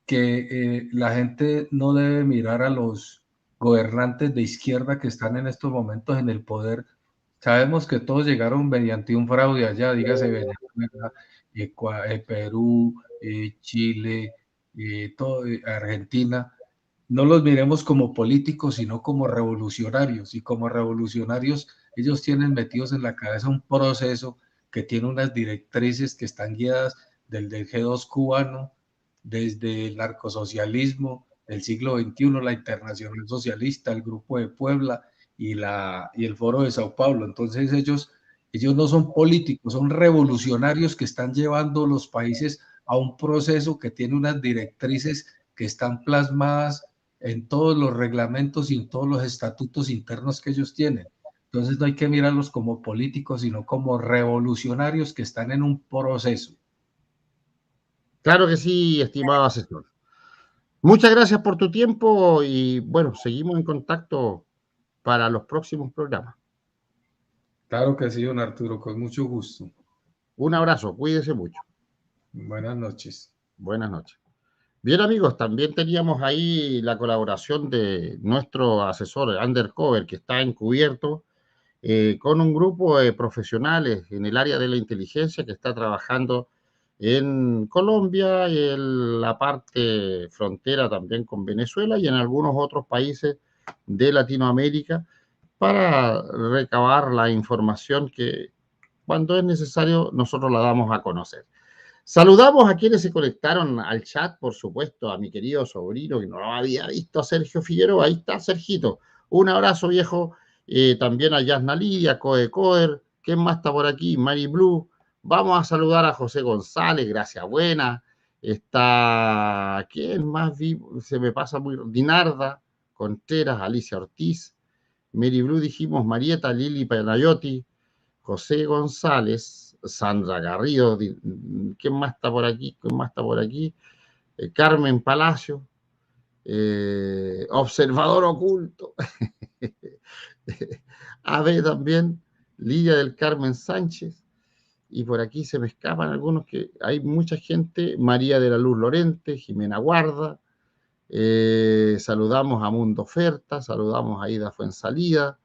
Que la gente no debe mirar a los gobernantes de izquierda que están en estos momentos en el poder. Sabemos que todos llegaron mediante un fraude allá, dígase Venezuela, Perú, Chile, Argentina. No los miremos como políticos, sino como revolucionarios. Y como revolucionarios, ellos tienen metidos en la cabeza un proceso que tiene unas directrices que están guiadas del G2 cubano, desde el narcosocialismo del siglo XXI, la Internacional Socialista, el Grupo de Puebla y el Foro de Sao Paulo. Entonces ellos no son políticos, son revolucionarios que están llevando los países a un proceso que tiene unas directrices que están plasmadas en todos los reglamentos y en todos los estatutos internos que ellos tienen. Entonces no hay que mirarlos como políticos, sino como revolucionarios que están en un proceso. Claro que sí, estimado asesor. Muchas gracias por tu tiempo y bueno, seguimos en contacto para los próximos programas. Claro que sí, don Arturo, con mucho gusto. Un abrazo, cuídese mucho. Buenas noches. Buenas noches. Bien, amigos, también teníamos ahí la colaboración de nuestro asesor undercover que está encubierto con un grupo de profesionales en el área de la inteligencia que está trabajando en Colombia, en la parte frontera también con Venezuela y en algunos otros países de Latinoamérica para recabar la información que cuando es necesario nosotros la damos a conocer. Saludamos a quienes se conectaron al chat, por supuesto, a mi querido sobrino que no lo había visto, a Sergio Figueroa. Ahí está, Sergito. Un abrazo, viejo. También a Yasna Lidia, Coe Coder. ¿Quién más está por aquí? Mari Blue. Vamos a saludar a José González, gracias buena. Está, ¿quién más vi? Se me pasa muy. Dinarda Contreras, Alicia Ortiz. Mary Blue dijimos, Marieta, Lili Panayotti, José González, Sandra Garrido, ¿quién más está por aquí? ¿Quién más está por aquí? Carmen Palacio, Observador Oculto, AB también, Lidia del Carmen Sánchez, y por aquí se me escapan algunos que hay mucha gente, María de la Luz Lorente, Jimena Guarda, saludamos a Mundo Oferta, saludamos a Ida Fuensalida,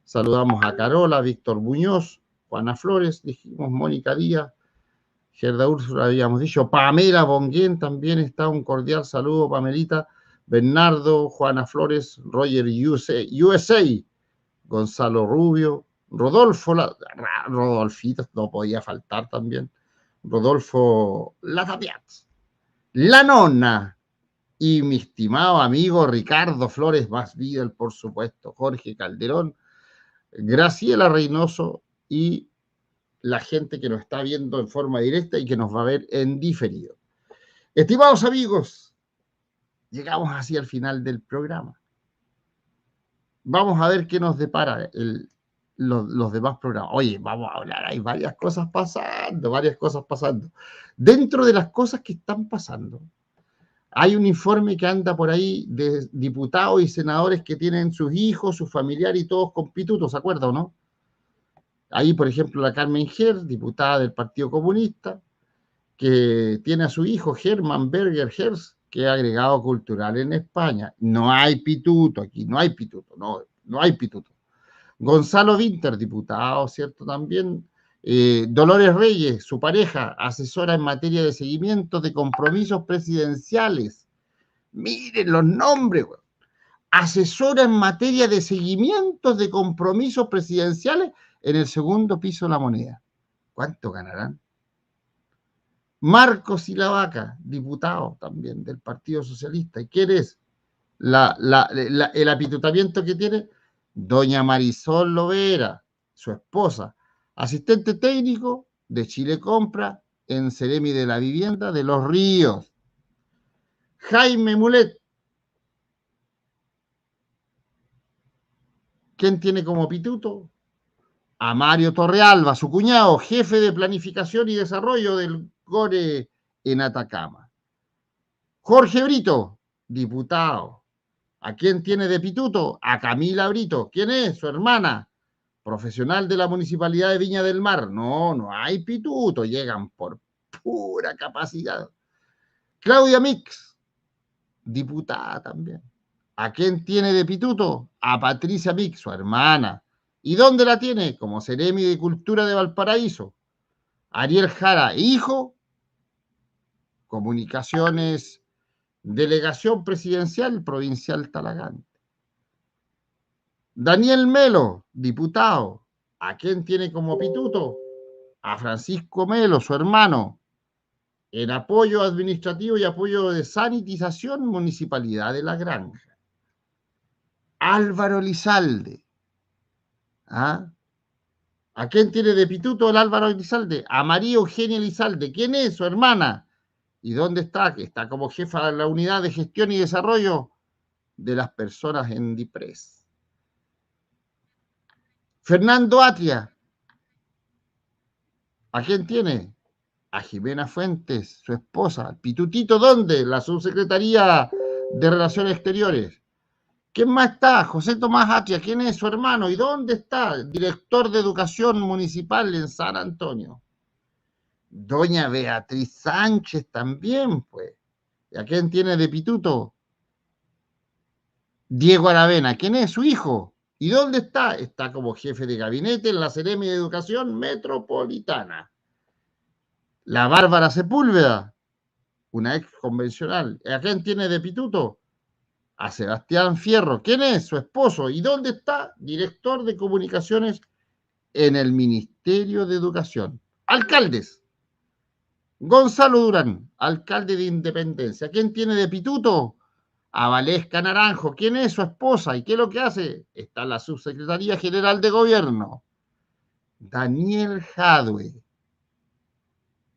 saludamos a Carola, Víctor Muñoz, Juana Flores, dijimos Mónica Díaz, Gerda Úrsula habíamos dicho, Pamela Bonguén también está, un cordial saludo, Pamelita, Bernardo, Juana Flores, Roger USA, Gonzalo Rubio, Rodolfo, Rodolfito, no podía faltar también, Rodolfo Latapiat, La Nonna, y mi estimado amigo Ricardo Flores Masvidal, por supuesto, Jorge Calderón, Graciela Reynoso y la gente que nos está viendo en forma directa y que nos va a ver en diferido. Estimados amigos, llegamos así al final del programa. Vamos a ver qué nos depara los demás programas. Oye, vamos a hablar, hay varias cosas pasando. Dentro de las cosas que están pasando, Hay un informe que anda por ahí de diputados y senadores que tienen sus hijos, sus familiares y todos con pitutos, ¿se acuerda o no? Ahí, por ejemplo, la Carmen Hertz, diputada del Partido Comunista, que tiene a su hijo Hermann Berger Hertz, que es agregado cultural en España. No hay pituto aquí, no hay pituto, no hay pituto. Gonzalo Winter, diputado, ¿cierto? También. Dolores Reyes, su pareja, asesora en materia de seguimiento de compromisos presidenciales. Miren los nombres, güey. Asesora en materia de seguimiento de compromisos presidenciales en el segundo piso de La Moneda. ¿Cuánto ganarán? Marcos Silavaca, diputado también del Partido Socialista. ¿Y quién es? El apitutamiento que tiene doña Marisol Lovera, su esposa, asistente técnico de Chile Compra en Ceremi de la Vivienda de Los Ríos. Jaime Mulet. ¿Quién tiene como pituto? A Mario Torrealba, su cuñado, jefe de planificación y desarrollo del GORE en Atacama. Jorge Brito, diputado. ¿A quién tiene de pituto? A Camila Brito. ¿Quién es? Su hermana, profesional de la Municipalidad de Viña del Mar. No hay pituto, llegan por pura capacidad. Claudia Mix, diputada también. ¿A quién tiene de pituto? A Patricia Mix, su hermana. ¿Y dónde la tiene? Como Ceremi de Cultura de Valparaíso. Ariel Jara, hijo, Comunicaciones, Delegación Presidencial Provincial Talagante. Daniel Melo, diputado. ¿A quién tiene como pituto? A Francisco Melo, su hermano, en apoyo administrativo y apoyo de sanitización, Municipalidad de La Granja. Álvaro Elizalde. ¿Ah? ¿A quién tiene de pituto el Álvaro Elizalde? A María Eugenia Elizalde. ¿Quién es? Su hermana. ¿Y dónde está? Que está como jefa de la Unidad de Gestión y Desarrollo de las Personas en DIPRES. Fernando Atria. ¿A quién tiene? A Jimena Fuentes, su esposa. ¿Pitutito dónde? La Subsecretaría de Relaciones Exteriores. ¿Quién más está? José Tomás Atria. ¿Quién es su hermano? ¿Y dónde está? Director de Educación Municipal en San Antonio. Doña Beatriz Sánchez también, pues. ¿Y a quién tiene de pituto? Diego Aravena. ¿Quién es? Su hijo. ¿Y dónde está? Está como jefe de gabinete en la Seremi de Educación Metropolitana. La Bárbara Sepúlveda, una ex convencional. ¿A quién tiene de pituto? A Sebastián Fierro. ¿Quién es? Su esposo. ¿Y dónde está? Director de Comunicaciones en el Ministerio de Educación. Alcaldes. Gonzalo Durán, alcalde de Independencia. ¿Quién tiene de pituto? A Valesca Naranjo. ¿Quién es? Su esposa. ¿Y qué es lo que hace? Está en la Subsecretaría General de Gobierno. Daniel Jadwe,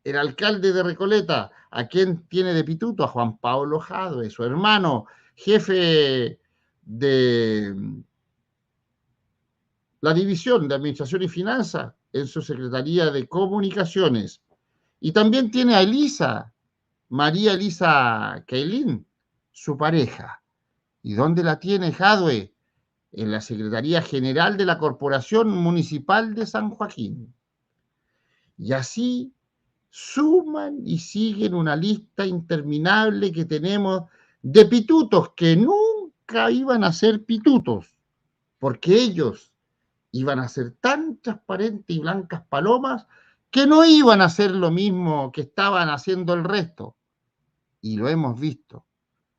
el alcalde de Recoleta. ¿A quién tiene de pituto? A Juan Pablo Jadwe, su hermano, jefe de la División de Administración y Finanzas en su Secretaría de Comunicaciones. Y también tiene a Elisa, María Elisa Keilín, su pareja. ¿Y dónde la tiene Jadwe? En la Secretaría General de la Corporación Municipal de San Joaquín. Y así suman y siguen una lista interminable que tenemos de pitutos que nunca iban a ser pitutos, porque ellos iban a ser tan transparentes y blancas palomas que no iban a hacer lo mismo que estaban haciendo el resto. Y lo hemos visto.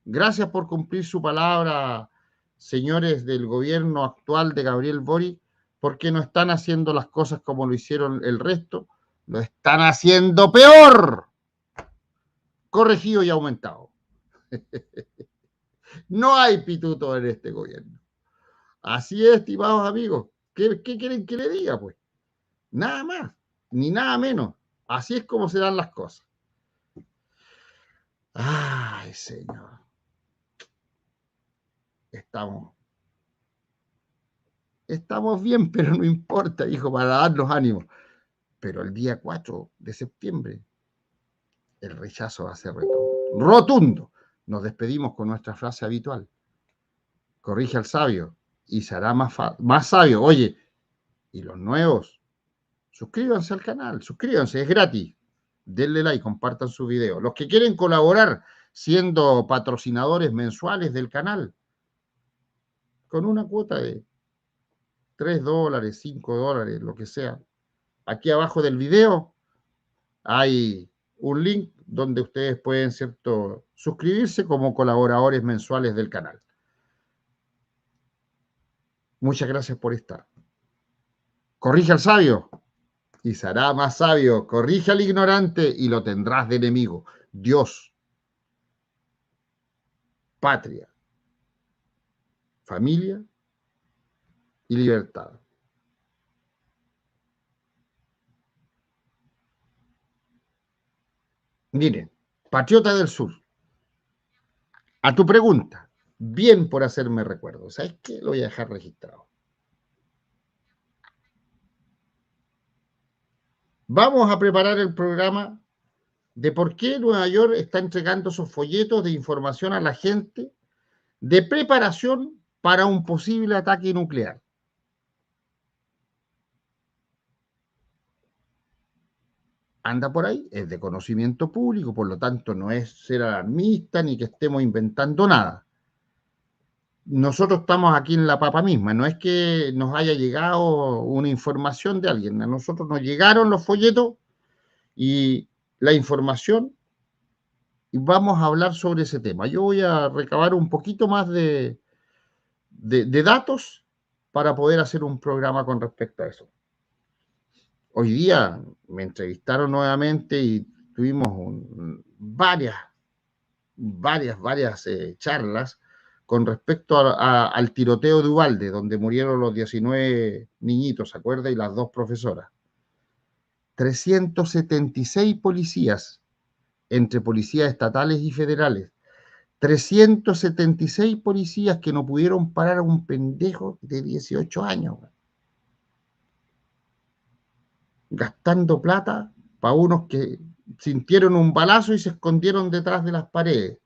Gracias por cumplir su palabra, señores del gobierno actual de Gabriel Boric, porque no están haciendo las cosas como lo hicieron el resto, lo están haciendo peor, corregido y aumentado. No hay pituto en este gobierno. Así es, estimados amigos. ¿Qué quieren que le diga, pues? Nada más, ni nada menos. Así es como se dan las cosas. Ay, señor. Estamos bien, pero no importa, hijo, para darnos ánimos. Pero el día 4 de septiembre, el rechazo va a ser rotundo. nos despedimos con nuestra frase habitual. Corrige al sabio y se hará más sabio. Oye, y los nuevos, suscríbanse al canal, suscríbanse, es gratis. Denle like, compartan su video. Los que quieren colaborar siendo patrocinadores mensuales del canal, con una cuota de $3, $5, lo que sea. Aquí abajo del video hay un link donde ustedes pueden, ¿cierto?, suscribirse como colaboradores mensuales del canal. Muchas gracias por estar. Corrige al sabio y se hará más sabio. Corrige al ignorante y lo tendrás de enemigo. Dios, patria, familia y libertad. Miren, Patriota del Sur, a tu pregunta, bien por hacerme recuerdo. ¿Sabes qué? Lo voy a dejar registrado. Vamos a preparar el programa de por qué Nueva York está entregando esos folletos de información a la gente de preparación para un posible ataque nuclear. Anda por ahí, es de conocimiento público, por lo tanto no es ser alarmista ni que estemos inventando nada. Nosotros estamos aquí en la papa misma, no es que nos haya llegado una información de alguien, a nosotros nos llegaron los folletos y la información y vamos a hablar sobre ese tema. Yo voy a recabar un poquito más de datos para poder hacer un programa con respecto a eso. Hoy día me entrevistaron nuevamente y tuvimos varias charlas con respecto al tiroteo de Uvalde, donde murieron los 19 niñitos, ¿se acuerda? Y las 2 profesoras. 376 policías, entre policías estatales y federales. 376 policías que no pudieron parar a un pendejo de 18 años. Gastando plata para unos que sintieron un balazo y se escondieron detrás de las paredes.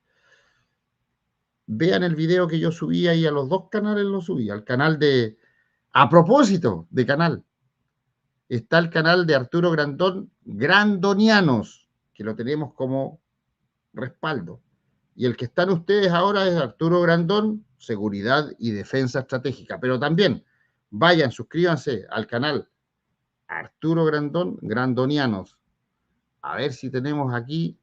Vean el video que yo subí ahí a los 2 canales, lo subí, al canal de, a propósito de canal, está el canal de Arturo Grandón, Grandonianos, que lo tenemos como respaldo. Y el que están ustedes ahora es Arturo Grandón, Seguridad y Defensa Estratégica. Pero también vayan, suscríbanse al canal Arturo Grandón, Grandonianos. A ver si tenemos aquí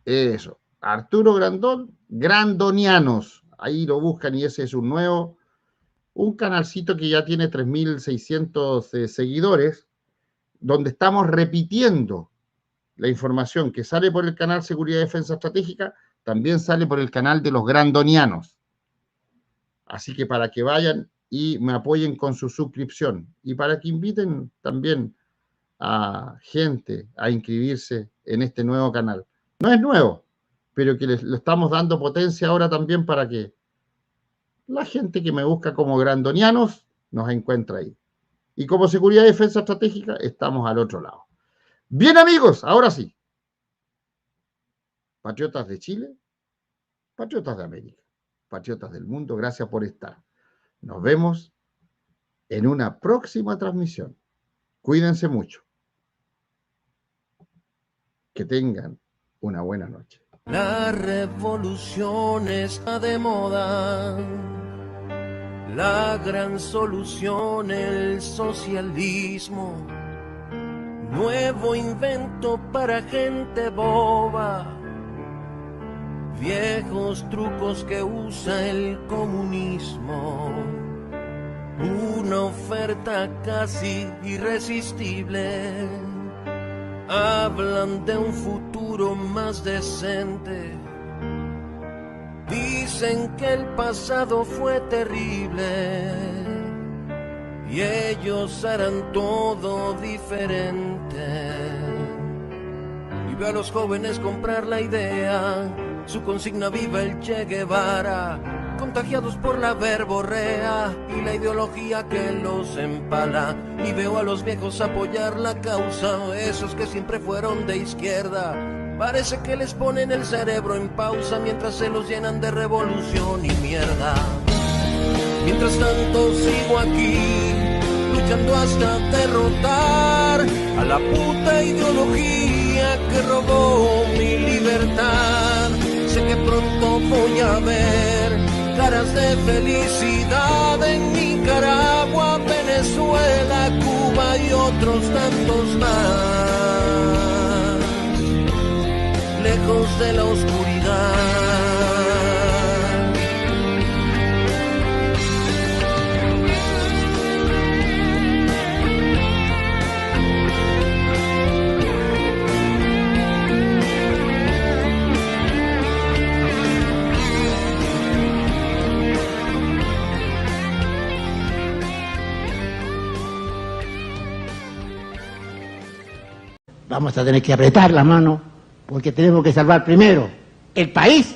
eso. Arturo Grandón, Grandonianos. Ahí lo buscan y ese es un canalcito que ya tiene 3.600 seguidores, donde estamos repitiendo la información que sale por el canal Seguridad y Defensa Estratégica, también sale por el canal de los Grandonianos. Así que para que vayan y me apoyen con su suscripción y para que inviten también a gente a inscribirse en este nuevo canal. No es nuevo, pero que le estamos dando potencia ahora también para que la gente que me busca como Grandonianos nos encuentra ahí. Y como Seguridad y Defensa Estratégica estamos al otro lado. Bien, amigos, ahora sí. Patriotas de Chile, patriotas de América, patriotas del mundo, gracias por estar. Nos vemos en una próxima transmisión. Cuídense mucho. Que tengan una buena noche. La revolución está de moda. La gran solución, el socialismo. Nuevo invento para gente boba. Viejos trucos que usa el comunismo. Una oferta casi irresistible. Hablan de un futuro más decente. Dicen que el pasado fue terrible y ellos harán todo diferente. Y veo a los jóvenes comprar la idea. Su consigna: viva el Che Guevara. contagiados por la verborrea y la ideología que los empala. Y veo a los viejos apoyar la causa, esos que siempre fueron de izquierda. Parece que les ponen el cerebro en pausa mientras se los llenan de revolución y mierda. Mientras tanto sigo aquí, luchando hasta derrotar a la puta ideología que robó mi libertad. Sé que pronto voy a ver caras de felicidad en Nicaragua, Venezuela, Cuba y otros tantos más, lejos de la oscuridad. Vamos a tener que apretar la mano porque tenemos que salvar primero el país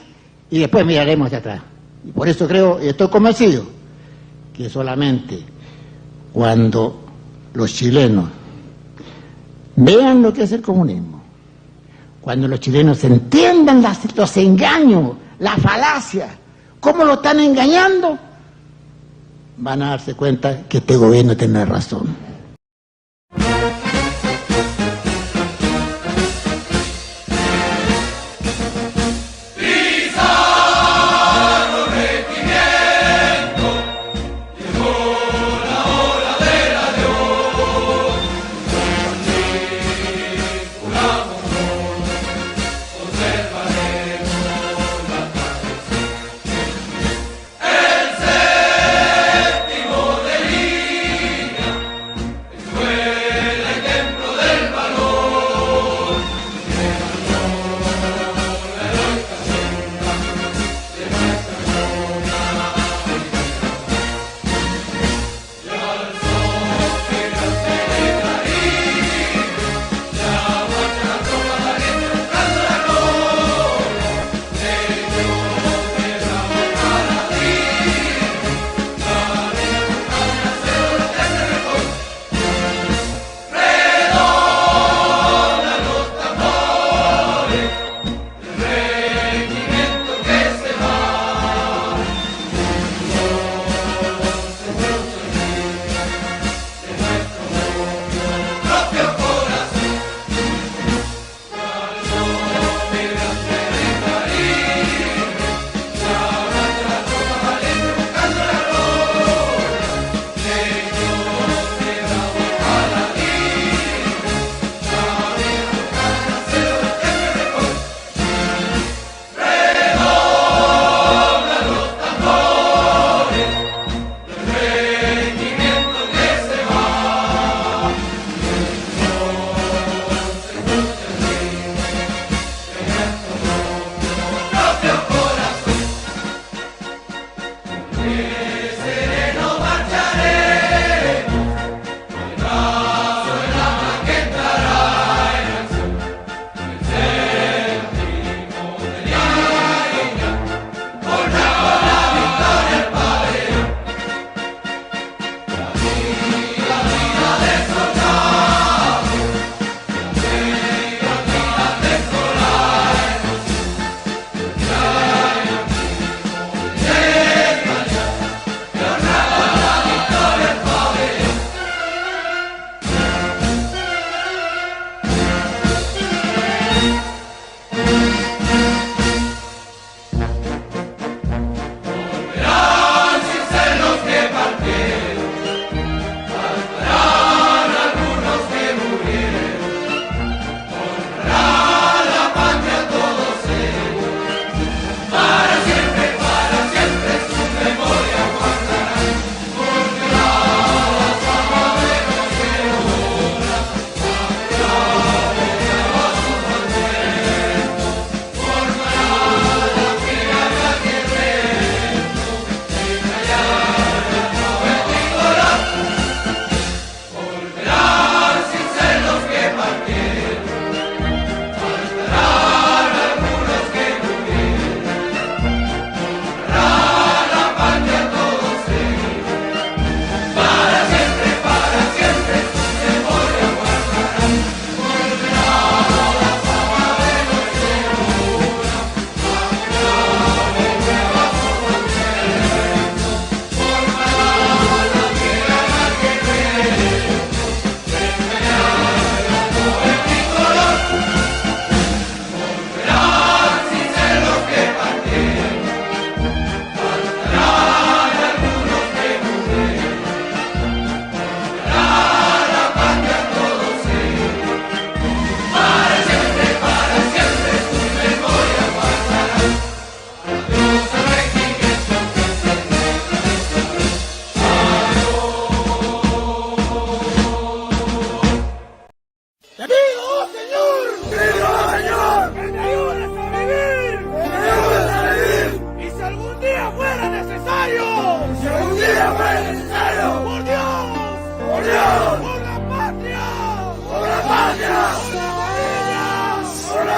y después miraremos hacia atrás. Y por eso creo y estoy convencido que solamente cuando los chilenos vean lo que es el comunismo, cuando los chilenos entiendan los engaños, las falacias, cómo lo están engañando, van a darse cuenta que este gobierno tiene razón.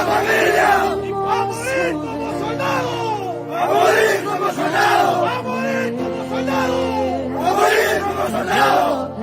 la familia! ¡Va a morir como soldado! ¡Va a morir como soldado! ¡Va a morir como soldado! ¡Va a morir como soldado!